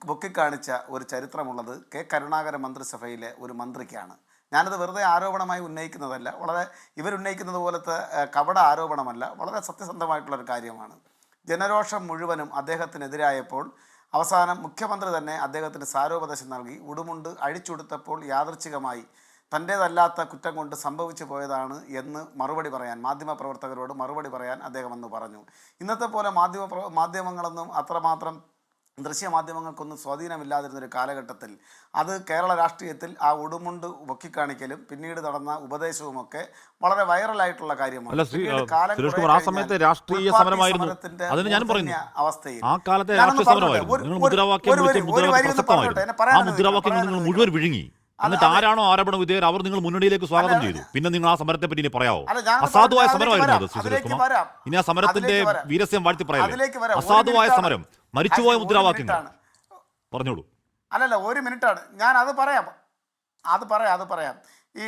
പൊക്കിക്കാണിച്ച ഒരു ചരിത്രമുള്ളത് കരുണാകരൻ മന്ത്രിസഭയിലെ ഒരു മന്ത്രിക്കാണ്. ഞാനത് വെറുതെ ആരോപണമായി ഉന്നയിക്കുന്നതല്ല, വളരെ ഇവരുന്നയിക്കുന്നത് പോലത്തെ കപട ആരോപണമല്ല, വളരെ സത്യസന്ധമായിട്ടുള്ളൊരു കാര്യമാണ്. ജനരോഷം മുഴുവനും അദ്ദേഹത്തിനെതിരായപ്പോൾ അവസാനം മുഖ്യമന്ത്രി തന്നെ അദ്ദേഹത്തിന് സാരോപദേശം നൽകി. ഉടുമുണ്ട് അഴിച്ചുകൊടുത്തപ്പോൾ യാദൃച്ഛികമായി തൻ്റേതല്ലാത്ത കുറ്റം കൊണ്ട് സംഭവിച്ചു പോയതാണ് എന്ന് മാധ്യമപ്രവർത്തകരോട് മറുപടി പറയാൻ അദ്ദേഹം അന്ന് പറഞ്ഞു. ഇന്നത്തെ പോലെ മാധ്യമങ്ങളൊന്നും അത്രമാത്രം ദൃശ്യമാധ്യമങ്ങൾക്കൊന്നും സ്വാധീനമില്ലാതിരുന്നൊരു കാലഘട്ടത്തിൽ അത് കേരള രാഷ്ട്രീയത്തിൽ ആ ഉടുമുണ്ട് പൊക്കിക്കാണിക്കലും പിന്നീട് നടന്ന ഉപദേശവുമൊക്കെ വളരെ വൈറലായിട്ടുള്ള കാര്യമാണ്. ആ സമയത്തെ രാഷ്ട്രീയ സമരമായിരുന്നു അതിന് ഞാൻ പറയുന്നു. ആ കാലത്തെ രാഷ്ട്രീയ സമരമായിരുന്നു. നിങ്ങൾ മുദ്രാവാക്യങ്ങൾ നിങ്ങൾ മുഴുവൻ വിഴുങ്ങി. എന്നിട്ട് ആരാണോ ആരോപണ വിധേയർ അവർ നിങ്ങൾ മുന്നണിയിലേക്ക് സ്വാഗതം ചെയ്തു. പിന്നെ നിങ്ങൾ ആ സമരത്തെ പറ്റി ഇനി പറയാവോ? അസാധുവായ സമരമായിരുന്നു അത്. സുരേഷ് കുമാർ, ഇനി ആ സമരത്തിന്റെ വീരസ്യം വാഴ്ത്തി പറയല്ലേ. അസാധുവായ സമരം, മരിച്ചുപോയ മുദ്രാവാക്യങ്ങൾ പറഞ്ഞോളൂ. അല്ലല്ല, ഒരു മിനിറ്റാണ്, ഞാൻ അത് പറയാം. ഈ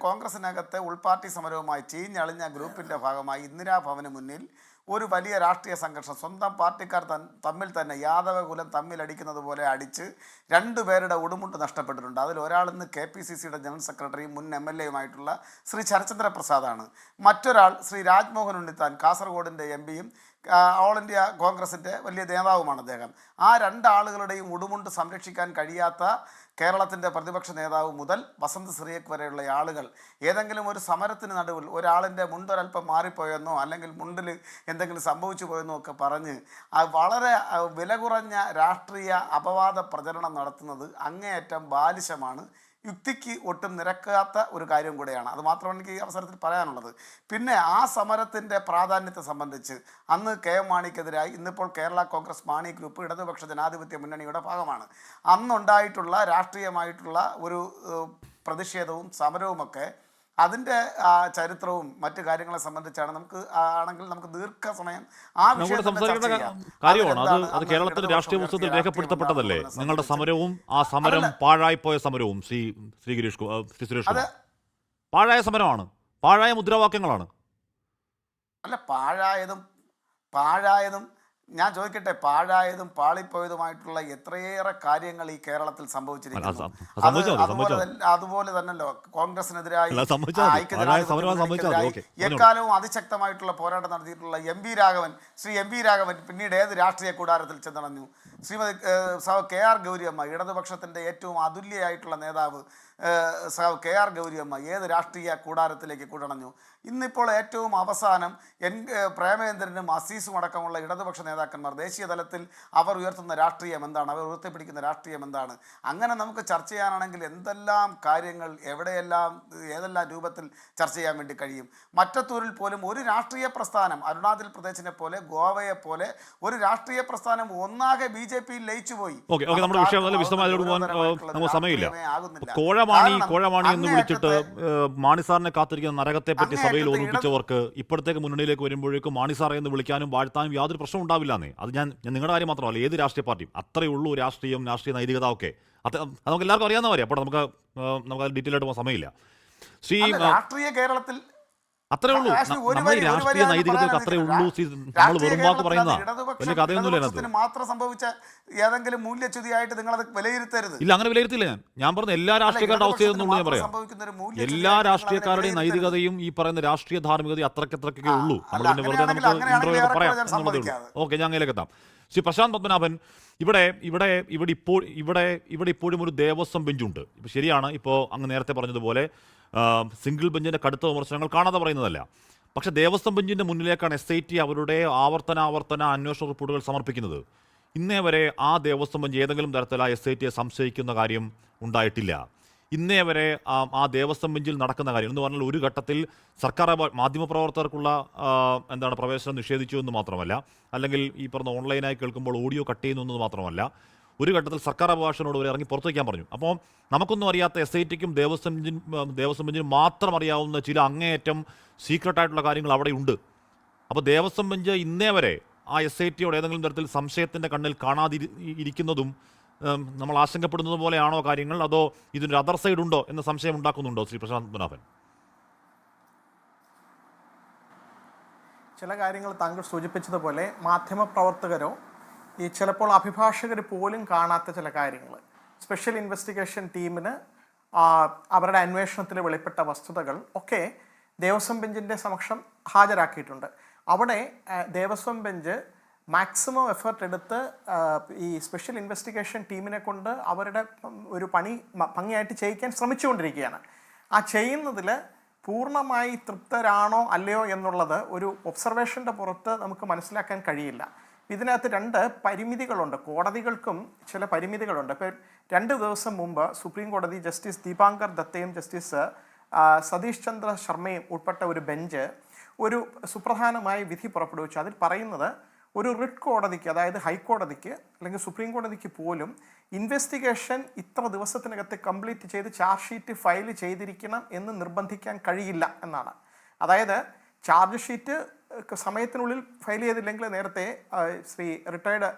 കോൺഗ്രസിനകത്തെ ഉൾപാർട്ടി സമരവുമായി ചീഞ്ഞളിഞ്ഞ ഗ്രൂപ്പിന്റെ ഭാഗമായി ഇന്ദിരാഭവന് മുന്നിൽ ഒരു വലിയ രാഷ്ട്രീയ സംഘർഷം, സ്വന്തം പാർട്ടിക്കാർ തമ്മിൽ തന്നെ യാദവകുലം തമ്മിലടിക്കുന്നത് പോലെ അടിച്ച് 2 പേരുടെ ഉടുമുണ്ട് നഷ്ടപ്പെട്ടിട്ടുണ്ട്. അതിൽ ഒരാളിന്ന് KPCCയുടെ ജനറൽ സെക്രട്ടറിയും മുൻ MLA-യുമായിട്ടുള്ള ശ്രീ ശരത്ചന്ദ്ര പ്രസാദാണ്. മറ്റൊരാൾ ശ്രീ രാജ്മോഹൻ ഉണ്ണിത്താൻ, കാസർഗോഡിൻ്റെ MP-യും ഓൾ ഇന്ത്യ കോൺഗ്രസിൻ്റെ വലിയ നേതാവുമാണ് അദ്ദേഹം. ആ 2 ആളുകളുടെയും ഉടുമുണ്ട് സംരക്ഷിക്കാൻ കഴിയാത്ത കേരളത്തിൻ്റെ പ്രതിപക്ഷ നേതാവ് മുതൽ വസന്ത് സിറിയക്ക് വരെയുള്ള ആളുകൾ ഏതെങ്കിലും ഒരു സമരത്തിന് നടുവിൽ ഒരാളിൻ്റെ മുണ്ടൊരൽപ്പം മാറിപ്പോയെന്നോ അല്ലെങ്കിൽ മുണ്ടിൽ എന്തെങ്കിലും സംഭവിച്ചു പോയെന്നോ ഒക്കെ പറഞ്ഞ് വളരെ വില കുറഞ്ഞ രാഷ്ട്രീയ അപവാദ പ്രചരണം നടത്തുന്നത് അങ്ങേയറ്റം ബാലിശമാണ്, യുക്തിക്ക് ഒട്ടും നിരക്കാത്ത ഒരു കാര്യം കൂടെയാണ്. അത് മാത്രമാണ് എനിക്ക് ഈ അവസരത്തിൽ പറയാനുള്ളത്. പിന്നെ ആ സമരത്തിൻ്റെ പ്രാധാന്യത്തെ സംബന്ധിച്ച് അന്ന് KM മാണിക്കെതിരായി ഇന്നിപ്പോൾ കേരള കോൺഗ്രസ് മാണി ഗ്രൂപ്പ് ഇടതുപക്ഷ ജനാധിപത്യ മുന്നണിയുടെ ഭാഗമാണ്. അന്നുണ്ടായിട്ടുള്ള രാഷ്ട്രീയമായിട്ടുള്ള ഒരു പ്രതിഷേധവും സമരവുമൊക്കെ അതിൻ്റെ ചരിത്രവും മറ്റു കാര്യങ്ങളെ സംബന്ധിച്ചാണ് നമുക്ക് ദീർഘസമയം ആ കാര്യമാണ്. അത് കേരളത്തിന്റെ രാഷ്ട്രീയ പുസ്തകത്തിൽ രേഖപ്പെടുത്തപ്പെട്ടതല്ലേ നിങ്ങളുടെ സമരവും ആ സമരം പാഴായിപ്പോയ സമരവും. ശ്രീ സുരേഷ് കുമാർ, പാഴായ സമരമാണ്, പാഴായ മുദ്രാവാക്യങ്ങളാണ്. അല്ല, പാഴായതും ഞാൻ ചോദിക്കട്ടെ, പാഴായതും പാളിപ്പോയതുമായിട്ടുള്ള എത്രയേറെ കാര്യങ്ങൾ ഈ കേരളത്തിൽ സംഭവിച്ചിരിക്കുന്നു. അതുപോലെ തന്നെയല്ലോ കോൺഗ്രസിനെതിരായി ഐക്യജനാധിപത്യ എക്കാലവും അതിശക്തമായിട്ടുള്ള പോരാട്ടം നടത്തിയിട്ടുള്ള ശ്രീ എം വി രാഘവൻ പിന്നീട് ഏത് രാഷ്ട്രീയ കൂടാരത്തിൽ ചെന്നടഞ്ഞു? ശ്രീമതി KR ഗൗരിയമ്മ, ഇടതുപക്ഷത്തിൻ്റെ ഏറ്റവും അതുല്യയായിട്ടുള്ള നേതാവ് KR ഗൗരിയമ്മ ഏത് രാഷ്ട്രീയ കൂടാരത്തിലേക്ക് കൂടണഞ്ഞു? ഇന്നിപ്പോൾ ഏറ്റവും അവസാനം പ്രേമചന്ദ്രനും അസീസും അടക്കമുള്ള ഇടതുപക്ഷ നേതാക്കന്മാർ ദേശീയ തലത്തിൽ അവർ ഉയർത്തുന്ന രാഷ്ട്രീയം എന്താണ്, അവർ ഉയർത്തിപ്പിടിക്കുന്ന രാഷ്ട്രീയം എന്താണ്? അങ്ങനെ നമുക്ക് ചർച്ച ചെയ്യാനാണെങ്കിൽ എന്തെല്ലാം കാര്യങ്ങൾ എവിടെയെല്ലാം ഏതെല്ലാം രൂപത്തിൽ ചർച്ച ചെയ്യാൻ വേണ്ടി കഴിയും. മറ്റത്തൂരിൽ പോലും ഒരു രാഷ്ട്രീയ പ്രസ്ഥാനം, അരുണാചൽ പ്രദേശിനെ പോലെ ഗോവയെ പോലെ ഒരു രാഷ്ട്രീയ പ്രസ്ഥാനം ഒന്നാകെ BJP ലയിച്ചു പോയി. കോഴമാണി എന്ന് വിളിച്ചിട്ട് മാണി സാറിനെ കാത്തിരിക്കുന്ന നരകത്തെ പറ്റി സഭയിൽ ഓർമ്മിപ്പിച്ചവർക്ക് ഇപ്പോഴത്തേക്ക് മുന്നണിയിലേക്ക് വരുമ്പോഴേക്കും മാണി സാറേ എന്ന് വിളിക്കാനും വാഴ്ത്താനും യാതൊരു പ്രശ്നം ഉണ്ടാവില്ലെന്നേ. അത് ഞാൻ നിങ്ങളുടെ കാര്യം മാത്രമല്ല, ഏത് രാഷ്ട്രീയ പാർട്ടിയും അത്രയേ ഉള്ളൂ. രാഷ്ട്രീയം, രാഷ്ട്രീയ നൈതികത ഒക്കെ അത് നമുക്ക് എല്ലാവർക്കും അറിയാവുന്ന കാര്യം. അപ്പോൾ നമുക്ക് ഡീറ്റെയിൽ ആയിട്ട് പോകാൻ സമയമില്ല. രാഷ്ട്രീയ കേരളത്തിൽ അത്രേ ഉള്ളൂ. നമ്മുടെ രാഷ്ട്രീയ നൈതികതയ്ക്ക് അത്രേ ഉള്ളൂ. നമ്മൾ വെറും വാക്ക് പറയുന്ന വലിയ കഥയൊന്നുമില്ല. മാത്രം സംഭവിച്ച ഏതെങ്കിലും മൂല്യച്യുതിയായിട്ട് നിങ്ങൾ അത് വിലയിരുത്തരുത്. ഇല്ല, അങ്ങനെ വിലയിരുത്തില്ല. ഞാൻ പറഞ്ഞ എല്ലാ രാഷ്ട്രീയക്കാരുടെ അവസ്ഥയെന്നുള്ളൂ ഞാൻ പറയാം. എല്ലാ രാഷ്ട്രീയക്കാരുടെയും നൈതികതയും ഈ പറയുന്ന രാഷ്ട്രീയ ധാർമ്മികതയും അത്രയ്ക്കത്രയ്ക്കേ ഉള്ളൂ. നമ്മൾ പിന്നെ വെറുതെ നമുക്ക് ഇന്റർവ്യൂ പറയാം എന്നുള്ളതേ ഉള്ളൂ. ഓക്കെ, ഞാൻ അതിലേക്ക് എത്താം. ശ്രീ പ്രശാന്ത് പത്മനാഭൻ, ഇവിടെ ഇപ്പോഴും ഒരു ദേവസ്വം ബെഞ്ചുണ്ട്. ഇപ്പം ശരിയാണ്, ഇപ്പോൾ അങ്ങ് നേരത്തെ പറഞ്ഞതുപോലെ സിംഗിൾ ബെഞ്ചിൻ്റെ കടുത്ത വിമർശനങ്ങൾ കാണാതെ പറയുന്നതല്ല. പക്ഷേ ദേവസ്വം ബെഞ്ചിൻ്റെ മുന്നിലേക്കാണ് SIT അവരുടെ ആവർത്തന അന്വേഷണ റിപ്പോർട്ടുകൾ സമർപ്പിക്കുന്നത്. ഇന്നേ വരെ ആ ദേവസ്വം ബെഞ്ച് ഏതെങ്കിലും തരത്തിൽ ആ SITയെ സംശയിക്കുന്ന കാര്യം ഉണ്ടായിട്ടില്ല. ഇന്നേ വരെ ആ ദേവസ്വം ബെഞ്ചിൽ നടക്കുന്ന കാര്യം എന്ന് പറഞ്ഞാൽ ഒരു ഘട്ടത്തിൽ സർക്കാർ മാധ്യമപ്രവർത്തകർക്കുള്ള പ്രവേശനം നിഷേധിച്ചു എന്ന് മാത്രമല്ല, അല്ലെങ്കിൽ ഈ പറഞ്ഞ ഓൺലൈനായി കേൾക്കുമ്പോൾ ഓഡിയോ കട്ട് ചെയ്യുന്നു എന്ന് മാത്രമല്ല, ഒരു ഘട്ടത്തിൽ സർക്കാർ അഭിഭാഷകനോട് വരെ ഇറങ്ങി പുറത്തു വയ്ക്കാൻ പറഞ്ഞു. അപ്പോൾ നമുക്കൊന്നും അറിയാത്ത SITക്കും ദേവസ്വം ബെഞ്ചിനും മാത്രം അറിയാവുന്ന ചില അങ്ങേയറ്റം സീക്രട്ടായിട്ടുള്ള കാര്യങ്ങൾ അവിടെ ഉണ്ട്. അപ്പോൾ ദേവസ്വം ബെഞ്ച് ഇന്നേ വരെ ആ SITയോട് ഏതെങ്കിലും തരത്തിൽ സംശയത്തിൻ്റെ കണ്ണിൽ കാണാതിരിക്കുന്നതും നമ്മൾ ആശങ്കപ്പെടുന്നത് പോലെയാണോ കാര്യങ്ങൾ, അതോ ഇതിനൊരു അതർ സൈഡ് ഉണ്ടോ എന്ന സംശയം ഉണ്ടാക്കുന്നുണ്ടോ ശ്രീ പ്രശാന്ത് പത്മനാഭൻ? ചില കാര്യങ്ങൾ താങ്കൾ സൂചിപ്പിച്ചതുപോലെ മാധ്യമപ്രവർത്തകരോ ചിലപ്പോൾ അഭിഭാഷകർ പോലും കാണാത്ത ചില കാര്യങ്ങൾ, സ്പെഷ്യൽ ഇൻവെസ്റ്റിഗേഷൻ ടീമിന് അവരുടെ അന്വേഷണത്തിൽ വെളിപ്പെട്ട വസ്തുതകൾ ഒക്കെ ദേവസ്വം ബെഞ്ചിൻ്റെ സമക്ഷം ഹാജരാക്കിയിട്ടുണ്ട്. അവിടെ ദേവസ്വം ബെഞ്ച് മാക്സിമം എഫേർട്ട് എടുത്ത് ഈ സ്പെഷ്യൽ ഇൻവെസ്റ്റിഗേഷൻ ടീമിനെ കൊണ്ട് അവരുടെ ഒരു പണി ഭംഗിയായിട്ട് ചെയ്യിക്കാൻ ശ്രമിച്ചുകൊണ്ടിരിക്കുകയാണ്. ആ ചെയ്യുന്നതിൽ പൂർണ്ണമായി തൃപ്തരാണോ അല്ലയോ എന്നുള്ളത് ഒരു ഒബ്സർവേഷൻ്റെ പുറത്ത് നമുക്ക് മനസ്സിലാക്കാൻ കഴിയില്ല. ഇതിനകത്ത് രണ്ട് പരിമിതികളുണ്ട്. കോടതികൾക്കും ചില പരിമിതികളുണ്ട്. ഇപ്പോൾ 2 ദിവസം മുമ്പ് സുപ്രീം കോടതി ജസ്റ്റിസ് ദീപാങ്കർ ദത്തയും ജസ്റ്റിസ് സതീഷ് ചന്ദ്ര ശർമ്മയും ഉൾപ്പെട്ട ഒരു ബെഞ്ച് ഒരു സുപ്രധാനമായ വിധി പുറപ്പെടുവിച്ചു. അതിൽ പറയുന്നത് ഒരു റിട്ട് കോടതിക്ക്, അതായത് ഹൈക്കോടതിക്ക് അല്ലെങ്കിൽ സുപ്രീം കോടതിക്ക് പോലും ഇൻവെസ്റ്റിഗേഷൻ ഇത്ര ദിവസത്തിനകത്ത് കംപ്ലീറ്റ് ചെയ്ത് ചാർജ് ഷീറ്റ് ഫയൽ ചെയ്തിരിക്കണം എന്ന് നിർബന്ധിക്കാൻ കഴിയില്ല എന്നാണ്. അതായത് ചാർജ് ഷീറ്റ് സമയത്തിനുള്ളിൽ ഫയൽ ചെയ്തില്ലെങ്കിൽ നേരത്തെ ശ്രീ റിട്ടയർഡ്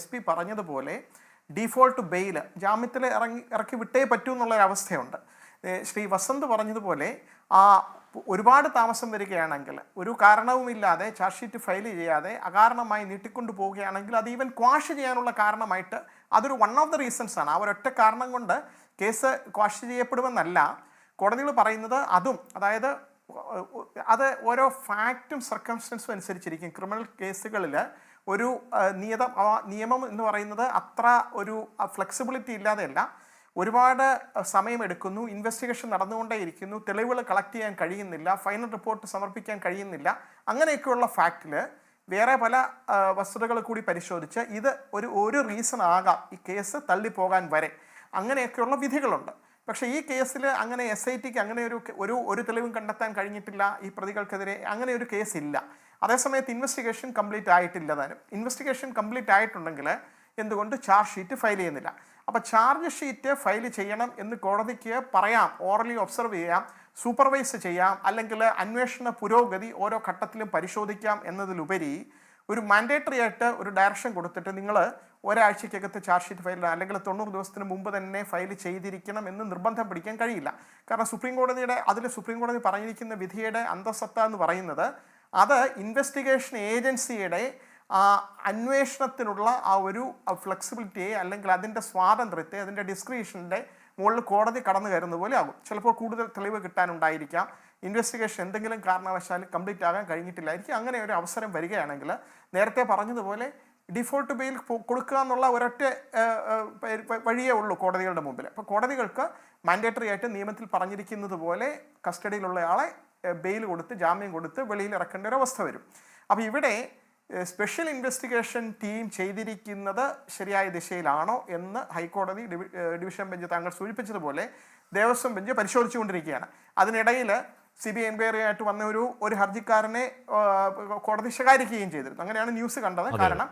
SP പറഞ്ഞതുപോലെ ഡീഫോൾട്ട് ബെയിൽ, ജാമ്യത്തിൽ ഇറക്കി വിട്ടേ പറ്റൂ എന്നുള്ളൊരവസ്ഥയുണ്ട്. ശ്രീ വസന്ത് പറഞ്ഞതുപോലെ ഒരുപാട് താമസം വരികയാണെങ്കിൽ, ഒരു കാരണവുമില്ലാതെ ചാർജ് ഷീറ്റ് ഫയൽ ചെയ്യാതെ അകാരണമായി നീട്ടിക്കൊണ്ടു പോവുകയാണെങ്കിൽ അത് ഈവൻ ക്വാഷ് ചെയ്യാനുള്ള കാരണമായിട്ട് അതൊരു വൺ ഓഫ് ദ റീസൺസ് ആണ്. ആ ഒരൊറ്റ കാരണം കൊണ്ട് കേസ് ക്വാഷ് ചെയ്യപ്പെടുമെന്നല്ല കോടതികൾ പറയുന്നത്. അതും അതായത് അത് ഓരോ ഫാക്റ്റും സർക്കംസ്റ്റൻസും അനുസരിച്ചിരിക്കും. ക്രിമിനൽ കേസുകളിൽ ഒരു നിയമം എന്ന് പറയുന്നത് അത്ര ഒരു ഫ്ലെക്സിബിലിറ്റി ഇല്ലാതെയല്ല. ഒരുപാട് സമയമെടുക്കുന്നു, ഇൻവെസ്റ്റിഗേഷൻ നടന്നുകൊണ്ടേയിരിക്കുന്നു, തെളിവുകൾ കളക്ട് ചെയ്യാൻ കഴിയുന്നില്ല, ഫൈനൽ റിപ്പോർട്ട് സമർപ്പിക്കാൻ കഴിയുന്നില്ല. അങ്ങനെയൊക്കെയുള്ള ഫാക്റ്റിൽ വേറെ പല വസ്തുതകൾ കൂടി പരിശോധിച്ച് ഇത് ഒരു റീസൺ ആകാം ഈ കേസ് തള്ളിപ്പോകാൻ വരെ, അങ്ങനെയൊക്കെയുള്ള വിധികളുണ്ട്. പക്ഷേ ഈ കേസിൽ അങ്ങനെ SITക്ക് അങ്ങനെ ഒരു തെളിവും കണ്ടെത്താൻ കഴിഞ്ഞിട്ടില്ല ഈ പ്രതികൾക്കെതിരെ, അങ്ങനെ ഒരു കേസില്ല. അതേസമയത്ത് ഇൻവെസ്റ്റിഗേഷൻ കംപ്ലീറ്റ് ആയിട്ടില്ല. താനും ഇൻവെസ്റ്റിഗേഷൻ കംപ്ലീറ്റ് ആയിട്ടുണ്ടെങ്കിൽ എന്തുകൊണ്ട് ചാർജ് ഷീറ്റ് ഫയൽ ചെയ്യുന്നില്ല? അപ്പോൾ ചാർജ് ഷീറ്റ് ഫയൽ ചെയ്യണം എന്ന് കോടതിക്ക് പറയാം, ഓറലി ഒബ്സർവ് ചെയ്യാം, സൂപ്പർവൈസ് ചെയ്യാം, അല്ലെങ്കിൽ അന്വേഷണ പുരോഗതി ഓരോ ഘട്ടത്തിലും പരിശോധിക്കാം എന്നതിലുപരി ഒരു മാൻഡേറ്ററി ആയിട്ട് ഒരു ഡയറക്ഷൻ കൊടുത്തിട്ട് നിങ്ങൾ ഒരാഴ്ചക്കകത്ത് ചാർജ് ഷീറ്റ് ഫയൽ അല്ലെങ്കിൽ 90 ദിവസത്തിന് മുമ്പ് തന്നെ ഫയൽ ചെയ്തിരിക്കണം എന്ന് നിർബന്ധം പിടിക്കാൻ കഴിയില്ല. കാരണം സുപ്രീം കോടതി പറഞ്ഞിരിക്കുന്ന വിധിയുടെ അന്തസത്ത എന്ന് പറയുന്നത് അത് ഇൻവെസ്റ്റിഗേഷൻ ഏജൻസിയുടെ അന്വേഷണത്തിനുള്ള ആ ഒരു ഫ്ലെക്സിബിലിറ്റിയെ അല്ലെങ്കിൽ അതിൻ്റെ സ്വാതന്ത്ര്യത്തെ അതിൻ്റെ ഡിസ്ക്രിഷൻ്റെ മുകളിൽ കോടതി കടന്നു കയറുന്ന പോലെ ആകും. ചിലപ്പോൾ കൂടുതൽ തെളിവ് കിട്ടാനുണ്ടായിരിക്കാം, ഇൻവെസ്റ്റിഗേഷൻ എന്തെങ്കിലും കാരണവശാൽ കംപ്ലീറ്റ് ആകാൻ കഴിഞ്ഞിട്ടില്ലായിരിക്കും. അങ്ങനെ ഒരു അവസരം വരികയാണെങ്കിൽ നേരത്തെ പറഞ്ഞതുപോലെ ഡിഫോൾട്ട് ബെയിൽ കൊടുക്കുക എന്നുള്ള ഒരൊറ്റ വഴിയേ ഉള്ളൂ കോടതികളുടെ മുമ്പിൽ. അപ്പോൾ കോടതികൾക്ക് മാൻഡേറ്ററി ആയിട്ട് നിയമത്തിൽ പറഞ്ഞിരിക്കുന്നത് പോലെ കസ്റ്റഡിയിലുള്ളയാളെ ബെയിൽ കൊടുത്ത് ജാമ്യം കൊടുത്ത് വെളിയിൽ ഇറക്കേണ്ട ഒരു അവസ്ഥ വരും. അപ്പോൾ ഇവിടെ സ്പെഷ്യൽ ഇൻവെസ്റ്റിഗേഷൻ ടീം ചെയ്തിരിക്കുന്നത് ശരിയായ ദിശയിലാണോ എന്ന് ഹൈക്കോടതി ഡിവിഷൻ ബെഞ്ച് താങ്കൾ സൂചിപ്പിച്ചതുപോലെ ദേവസ്വം ബെഞ്ച് പരിശോധിച്ചുകൊണ്ടിരിക്കുകയാണ്. അതിനിടയിൽ CBI എൻക്വയറി ആയിട്ട് വന്ന ഒരു ഹർജിക്കാരനെ കോടതി ശകാരിക്കുകയും ചെയ്തിരുന്നു. അങ്ങനെയാണ് ന്യൂസ് കണ്ടത്. കാരണം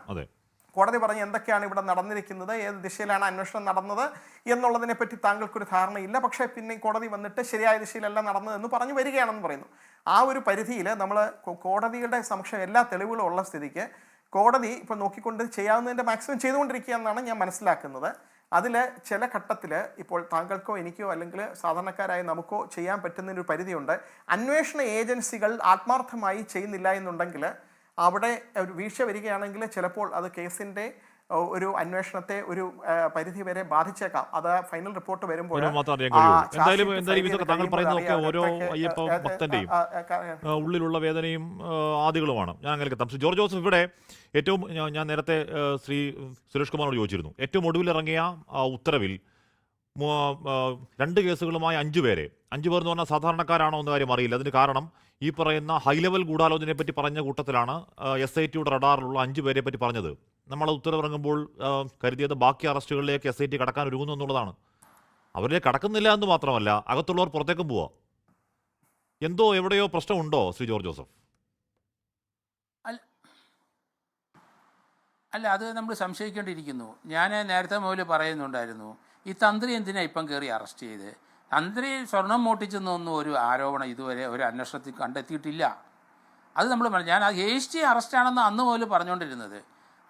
കോടതി പറഞ്ഞ് എന്തൊക്കെയാണ് ഇവിടെ നടന്നിരിക്കുന്നത്, ഏത് ദിശയിലാണ് അന്വേഷണം നടന്നത് എന്നുള്ളതിനെ പറ്റി താങ്കൾക്കൊരു ധാരണയില്ല, പക്ഷേ പിന്നെ കോടതി വന്നിട്ട് ശരിയായ ദിശയിലല്ല നടന്നതെന്ന് പറഞ്ഞു വരികയാണെന്ന് പറയുന്നു. ആ ഒരു പരിധിയിൽ നമ്മൾ കോടതിയുടെ സമക്ഷം എല്ലാ തെളിവുകളും ഉള്ള സ്ഥിതിക്ക് കോടതി ഇപ്പോൾ നോക്കിക്കൊണ്ട് ചെയ്യാവുന്നതിൻ്റെ മാക്സിമം ചെയ്തുകൊണ്ടിരിക്കുക എന്നാണ് ഞാൻ മനസ്സിലാക്കുന്നത്. അതിൽ ചില ഘട്ടത്തിൽ ഇപ്പോൾ താങ്കൾക്കോ എനിക്കോ അല്ലെങ്കിൽ സാധാരണക്കാരായ നമുക്കോ ചെയ്യാൻ പറ്റുന്നൊരു പരിധിയുണ്ട്. അന്വേഷണ ഏജൻസികൾ ആത്മാർത്ഥമായി ചെയ്യുന്നില്ല എന്നുണ്ടെങ്കിൽ അവിടെ ഒരു വീഴ്ച വരികയാണെങ്കിൽ ചിലപ്പോൾ അത് കേസിൻ്റെ ഒരു അന്വേഷണത്തെ ഒരു പരിധി വരെ ബാധിച്ചേക്കാം. അത് ഫൈനൽ റിപ്പോർട്ട് വരുമ്പോൾ ഉള്ളിലുള്ള വേദനയും ആദികളുമാണ്. ഞാൻ അങ്ങനെ എത്താം. ജോർജ് ജോസഫ്, ഇവിടെ ഏറ്റവും ഞാൻ നേരത്തെ ശ്രീ സുരേഷ് കുമാറിനോട് ചോദിച്ചിരുന്നു, ഏറ്റവും ഒടുവിൽ ഇറങ്ങിയ ഉത്തരവിൽ 2 കേസുകളുമായി 5 പേർ എന്ന് പറഞ്ഞാൽ സാധാരണക്കാരാണോ എന്ന കാര്യം അറിയില്ല. അതിന് കാരണം ഈ പറയുന്ന ഹൈ ലെവൽ ഗൂഢാലോചനയെ പറ്റി പറഞ്ഞ കൂട്ടത്തിലാണ് SITയുടെ റഡാറിലുള്ള 5 പേരെ പറ്റി പറഞ്ഞത്. നമ്മൾ ഉത്തരവിറങ്ങുമ്പോൾ കരുതിയത് ബാക്കി അറസ്റ്റുകളിലേക്ക് SIT കടക്കാൻ ഒരുങ്ങുന്നു എന്നുള്ളതാണ്. അവരിലേക്ക് കടക്കുന്നില്ല എന്ന് മാത്രമല്ല, അകത്തുള്ളവർ പുറത്തേക്കും പോവാ. എന്തോ എവിടെയോ പ്രശ്നമുണ്ടോ ശ്രീ ജോർജ് ജോസഫ്? അല്ല, അത് നമ്മൾ സംശയിക്കേണ്ടിയിരിക്കുന്നു. ഞാൻ നേരത്തെ മുതൽ പറയുന്നുണ്ടായിരുന്നു, ഈ തന്ത്രി എന്തിനാ ഇപ്പം കയറി അറസ്റ്റ് ചെയ്ത്? തന്ത്രി സ്വർണം മോട്ടിച്ചെന്നൊന്നും ഒരു ആരോപണം ഇതുവരെ ഒരു അന്വേഷണത്തിൽ കണ്ടെത്തിയിട്ടില്ല. അത് നമ്മൾ ഞാൻ ഹേസ്റ്റി അറസ്റ്റാണെന്ന് അന്ന് മുതൽ പറഞ്ഞുകൊണ്ടിരുന്നത്.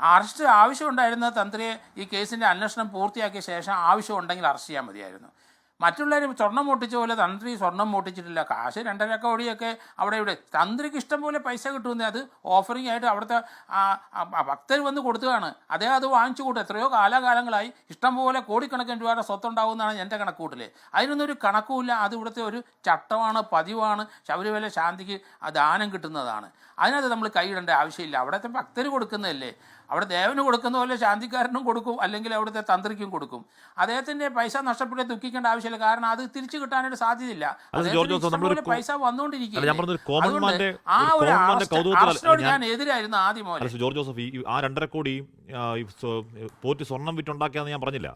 അറസ്റ്റ് ആവശ്യമുണ്ടായിരുന്ന തന്ത്രിയെ ഈ കേസിൻ്റെ അന്വേഷണം പൂർത്തിയാക്കിയ ശേഷം ആവശ്യമുണ്ടെങ്കിൽ അറസ്റ്റ് ചെയ്യാൻ മതിയായിരുന്നു. മറ്റുള്ളവർ സ്വർണം മോട്ടിച്ച പോലെ തന്ത്രി സ്വർണം മോട്ടിച്ചിട്ടില്ല. കാശ് 2.5 കോടിയൊക്കെ അവിടെ ഇവിടെ തന്ത്രിക്ക് ഇഷ്ടം പോലെ പൈസ കിട്ടുന്നത് അത് ഓഫറിംഗ് ആയിട്ട് അവിടുത്തെ ഭക്തർ വന്ന് കൊടുത്തതാണ്. അദ്ദേഹം അത് വാങ്ങിച്ചു കൂട്ടും. എത്രയോ കാലാകാലങ്ങളായി ഇഷ്ടം പോലെ കോടിക്കണക്കിന് രൂപയുടെ സ്വത്തുണ്ടാവുമെന്നാണ് എൻ്റെ കണക്കൂട്ടൽ. അതിനൊന്നും ഒരു കണക്കുമില്ല. അത് ഇവിടുത്തെ ഒരു ചട്ടമാണ്, പതിവാണ്. ശബരിമല ശാന്തിക്ക് ദാനം കിട്ടുന്നതാണ്. അതിനകത്ത് നമ്മൾ കൈയിടേണ്ട ആവശ്യമില്ല. അവിടുത്തെ ഭക്തർ കൊടുക്കുന്നതല്ലേ. അവിടെ ദേവന് കൊടുക്കുന്ന പോലെ ശാന്തിക്കാരനും കൊടുക്കും, അല്ലെങ്കിൽ അവിടുത്തെ തന്ത്രിക്കും കൊടുക്കും. അദ്ദേഹത്തിന്റെ പൈസ നഷ്ടപ്പെട്ട് ദുഃഖിക്കേണ്ട ആവശ്യമില്ല. കാരണം അത് തിരിച്ചു കിട്ടാനായിട്ട് സാധ്യതയില്ല. പൈസ വന്നുകൊണ്ടിരിക്കുകയാണ്. ഞാൻ എതിരായിരുന്നു ആദ്യം മുതൽ. ജോർജ് ജോസഫ്, ആ 2.5 കോടി പോറ്റി സ്വർണം വിറ്റുണ്ടാക്കിയാന്ന് ഞാൻ പറഞ്ഞില്ല.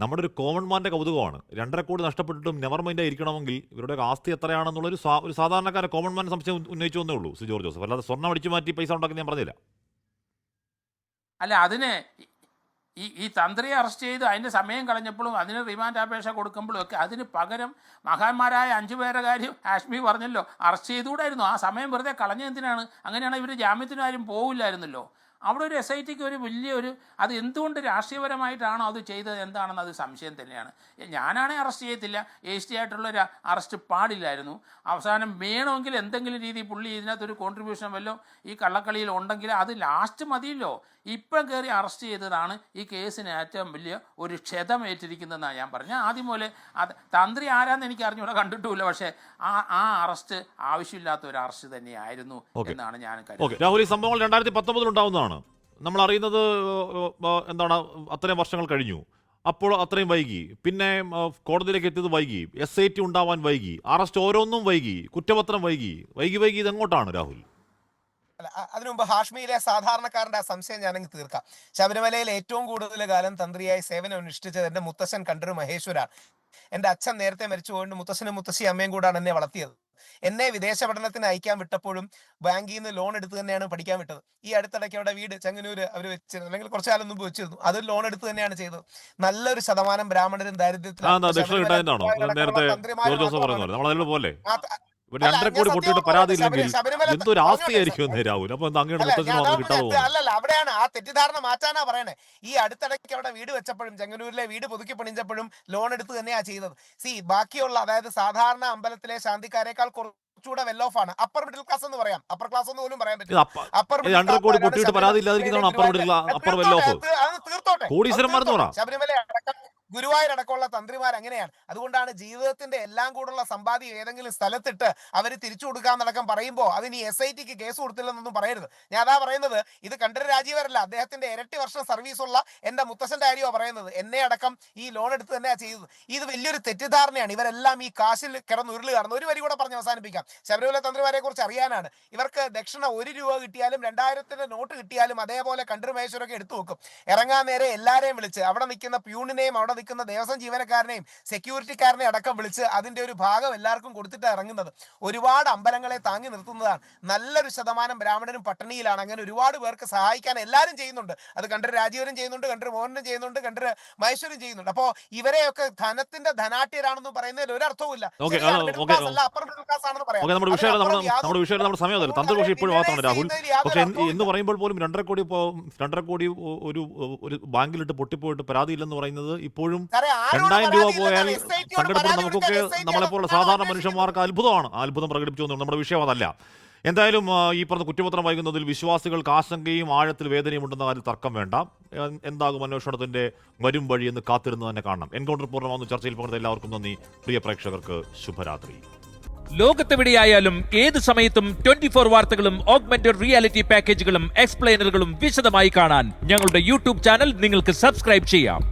നമ്മുടെ ഒരു കോമൺ മാൻ്റെ കൗതുകമാണ്. 2.5 കോടി നഷ്ടപ്പെട്ടിട്ടും നെവർ മൈൻഡായി ഇരിക്കണമെങ്കിൽ ഇവരുടെ ആസ്തി എത്രയാണെന്നുള്ളൊരു ഒരു സാധാരണക്കാരെ കോമൺ മാൻ സംശയം ഉന്നയിച്ചു വന്നേ ഉള്ളൂ ശ്രീ ജോർജ് ജോസഫ്. അല്ലാതെ സ്വർണ്ണം അടിച്ചു മാറ്റി പൈസ ഉണ്ടാക്കി ഞാൻ പറഞ്ഞില്ല. അല്ല, അതിന് ഈ തന്ത്രിയെ അറസ്റ്റ് ചെയ്ത് അതിൻ്റെ സമയം കളഞ്ഞപ്പോഴും അതിന് റിമാൻഡ് അപേക്ഷ കൊടുക്കുമ്പോഴും ഒക്കെ അതിന് പകരം മഹാന്മാരായ 5 പേരുടെ കാര്യം ഹാഷ്മി പറഞ്ഞല്ലോ, അറസ്റ്റ് ചെയ്തുകൂടായിരുന്നു. ആ സമയം വെറുതെ കളഞ്ഞെന്തിനാണ്? അങ്ങനെയാണ് ഇവർ ജാമ്യത്തിന് ആരും പോവില്ലായിരുന്നല്ലോ. അവിടെ ഒരു SITക്ക് ഒരു വലിയൊരു അത് എന്തുകൊണ്ട് രാഷ്ട്രീയപരമായിട്ടാണോ അത് ചെയ്തത് എന്താണെന്ന് അത് സംശയം തന്നെയാണ്. ഞാനാണെ അറസ്റ്റ് ചെയ്യത്തില്ല. HT ആയിട്ടുള്ളൊരു അറസ്റ്റ് പാടില്ലായിരുന്നു. അവസാനം വേണമെങ്കിൽ എന്തെങ്കിലും രീതി പുള്ളി ഇതിനകത്തൊരു കോൺട്രിബ്യൂഷൻ വല്ലതും ഈ കള്ളക്കളിയിൽ ഉണ്ടെങ്കിൽ അത് ലാസ്റ്റ് മതിയല്ലോ. ഇപ്പം കയറി അറസ്റ്റ് ചെയ്തതാണ് ഈ കേസിന് ഏറ്റവും വലിയ ഒരു ക്ഷതമേറ്റിരിക്കുന്നതെന്നാണ് ഞാൻ പറഞ്ഞത്. ആദ്യം പോലെ അത് തന്ത്രി ആരാന്ന് എനിക്ക് അറിഞ്ഞൂടെ, കണ്ടിട്ടുമില്ല. പക്ഷേ ആ അറസ്റ്റ് ആവശ്യമില്ലാത്ത ഒരു അറസ്റ്റ് തന്നെയായിരുന്നു എന്നാണ് ഞാൻ കരുതുന്നത്. രാഹുൽ, ഈ സംഭവങ്ങൾ 2019 ഉണ്ടാവുന്നതാണ്. നമ്മൾ അറിയുന്നത് എന്താണ്, അത്രയും വർഷങ്ങൾ കഴിഞ്ഞു. അപ്പോൾ അത്രയും വൈകി. പിന്നെ കോടതിയിലേക്ക് എത്തിയത് വൈകി. SIT ഉണ്ടാവാൻ വൈകി. അറസ്റ്റ് ഓരോന്നും വൈകി. കുറ്റപത്രം വൈകി. ഇതെങ്ങോട്ടാണ് രാഹുൽ? അല്ല, അതിനു മുമ്പ് ഹാഷ്മിയിലെ സാധാരണക്കാരന്റെ ആ സംശയം ഞാനങ്ങ് തീർക്കാം. ശബരിമലയിൽ ഏറ്റവും കൂടുതൽ കാലം തന്ത്രിയായി സേവനം അനുഷ്ഠിച്ചത് എൻ്റെ മുത്തശ്ശൻ കണ്ടൊരു മഹേശ്വരാണ്. എൻ്റെ അച്ഛൻ നേരത്തെ മരിച്ചുകൊണ്ട് മുത്തശ്ശനും മുത്തശ്ശി അമ്മയും കൂടാണ് എന്നെ വളർത്തിയത്. എന്നെ വിദേശ പഠനത്തിന് അയക്കാൻ വിട്ടപ്പോഴും ബാങ്കിൽ നിന്ന് ലോൺ എടുത്ത് തന്നെയാണ് പഠിക്കാൻ വിട്ടത്. ഈ അടുത്തിടയ്ക്ക് അവിടെ വീട് ചെങ്ങന്നൂര് അവർ വെച്ചിരുന്നു, അല്ലെങ്കിൽ കുറച്ചു കാലം മുമ്പ് വെച്ചിരുന്നു. അത് ലോൺ എടുത്ത് തന്നെയാണ് ചെയ്തത്. നല്ലൊരു ശതമാനം ബ്രാഹ്മണരും ദാരിദ്ര്യത്തിലും 2.5 കോടി പൊട്ടിയിട്ട് പരാതിയില്ലെങ്കിൽ എന്തൊരു ആസ്തിയായിരിക്കും രാഹുൽ. അപ്പൊ അല്ലല്ല, അവിടെയാണ് ആ തെറ്റിദ്ധാരണ മാറ്റാനാ പറയണേ. ഈ അടുത്തിടയ്ക്ക് അവിടെ വീട് വെച്ചപ്പോഴും ചെങ്ങന്നൂരിലെ വീട് പുതുക്കി പണിഞ്ഞപ്പോഴും ലോൺ എടുത്ത് തന്നെയാ ചെയ്തത്. ബാക്കിയുള്ള, അതായത് സാധാരണ അമ്പലത്തിലെ ശാന്തിക്കാരേക്കാൾ കുറച്ചുകൂടെ വെൽ ഓഫ് ആണ്. അപ്പർ മിഡിൽ ക്ലാസ് എന്ന് പറയാം, അപ്പർ ക്ലാസ് എന്ന് പോലും പറയാൻ ഇത് പറ്റില്ല. അപ്പ- അപ്പർ ഇത് 2.5 കോടി പൊട്ടിയിട്ട് പരാതി ഇല്ലാതിരിക്കുന്നതാണ് അപ്പർ വെൽ ഓഫ്. തീർത്തോട്ടെ, കോടീശ്വരന്മാരെന്ന് പറ. ശബരിമല അടക്കം ഗുരുവായൂർ അടക്കമുള്ള തന്ത്രിമാർ അങ്ങനെയാണ്. അതുകൊണ്ടാണ് ജീവിതത്തിന്റെ എല്ലാം കൂടുള്ള സമ്പാദ്യം ഏതെങ്കിലും സ്ഥലത്തിട്ട് അവർ തിരിച്ചു കൊടുക്കാന്നടക്കം പറയുമ്പോൾ അതിന് SIT കേസ് കൊടുത്തില്ലെന്നൊന്നും പറയരുത്. ഞാൻ അതാ പറയുന്നത്, ഇത് കണ്ഠരര് രാജീവരല്ല, അദ്ദേഹത്തിന്റെ ഇരട്ടി വർഷം സർവീസുള്ള എന്റെ മുത്തശ്ശന്റെ കാര്യമാണ് പറയുന്നത്. എന്നെ അടക്കം ഈ ലോൺ എടുത്ത് തന്നെയാണ് ചെയ്തത്. ഇത് വലിയൊരു തെറ്റിദ്ധാരണയാണ്. ഇവരെല്ലാം ഈ കാശിൽ കിടന്ന് ഉരുളുകയാണ്. ഒരു വരി കൂടെ പറഞ്ഞ് അവസാനിപ്പിക്കാം. ശബരിമല തന്ത്രിമാരെ കുറിച്ച് അറിയാനാണ്. ഇവർക്ക് ദക്ഷിണ 1 രൂപ കിട്ടിയാലും 2000 നോട്ട് കിട്ടിയാലും അതേപോലെ കണ്ഠര് മഹേശ്വരൊക്കെ എടുത്തു വെക്കും. ഇറങ്ങാൻ നേരെ എല്ലാവരെയും വിളിച്ച് അവിടെ നിൽക്കുന്ന പ്യൂണിനെയും അവിടെ നിൽക്കുന്ന ദേവസ്വം ജീവനക്കാരനെയും സെക്യൂരിറ്റിക്കാരനെയും അടക്കം വിളിച്ച് അതിന്റെ ഒരു ഭാഗം എല്ലാവർക്കും കൊടുത്തിട്ട് ഇറങ്ങുന്നത്. ഒരുപാട് അമ്പലങ്ങളെ താങ്ങി നിർത്തുന്നതാണ്. നല്ലൊരു ശതമാനം ബ്രാഹ്മണരും പട്ടിണിയിലാണ്. അങ്ങനെ ഒരുപാട് പേർക്ക് സഹായിക്കാൻ എല്ലാവരും ചെയ്യുന്നുണ്ട്. അത് കണ്ഠര് രാജീവരും ചെയ്യുന്നുണ്ട്, കണ്ഠര് മോഹനും ചെയ്യുന്നുണ്ട്, കണ്ഠര് മഹേശ്വരും ചെയ്യുന്നുണ്ട്. അപ്പോ ഇവരെയൊക്കെ ധനത്തിന്റെ ധനാട്യരാണെന്ന് പറയുന്നതിൽ ഒരർത്ഥവുമില്ല. നമ്മുടെ വിഷയം നമ്മുടെ സമയമല്ല. തന്ത്രപക്ഷി ഇപ്പോഴും മാത്രമാണ് രാഹുൽ. പക്ഷെ എന്ന് പറയുമ്പോൾ പോലും 2.5 കോടി ഒരു ബാങ്കിലിട്ട് പൊട്ടിപ്പോയിട്ട് പരാതിയില്ലെന്ന് പറയുന്നത് ഇപ്പോഴും 2000 രൂപ പോയാൽ സങ്കടപ്പെടുന്ന നമുക്കൊക്കെ നമ്മളെപ്പോലുള്ള സാധാരണ മനുഷ്യന്മാർക്ക് അത്ഭുതമാണ്. ആ അത്ഭുതം പ്രകടിപ്പിച്ചു. നമ്മുടെ വിഷയം അതല്ല. എന്തായാലും ഈ പറഞ്ഞ കുറ്റപത്രം വൈകുന്നതിൽ വിശ്വാസികൾക്ക് ആശങ്കയും ആഴത്തിൽ വേദനയും ഉണ്ടെന്ന കാര്യത്തിൽ തർക്കം വേണ്ട. എന്താകും അന്വേഷണത്തിന്റെ വരും വഴി എന്ന് കാത്തിരുന്ന് തന്നെ കാണണം. എൻകൗണ്ടർ പൂർണ്ണമാകുന്ന ചർച്ചയിൽ പങ്കെടുത്ത എല്ലാവർക്കും നന്ദി. പ്രിയ പ്രേക്ഷകർക്ക് ശുഭരാത്രി. ലോകത്തെവിടെയായാലും ഏത് സമയത്തും 24 വാർത്തകളും ഓഗ്മെന്റഡ് റിയാലിറ്റി പാക്കേജുകളും എക്സ്പ്ലെയിനറുകളും വിശദമായി കാണാൻ ഞങ്ങളുടെ യൂട്യൂബ് ചാനൽ നിങ്ങൾക്ക് സബ്സ്ക്രൈബ് ചെയ്യാം.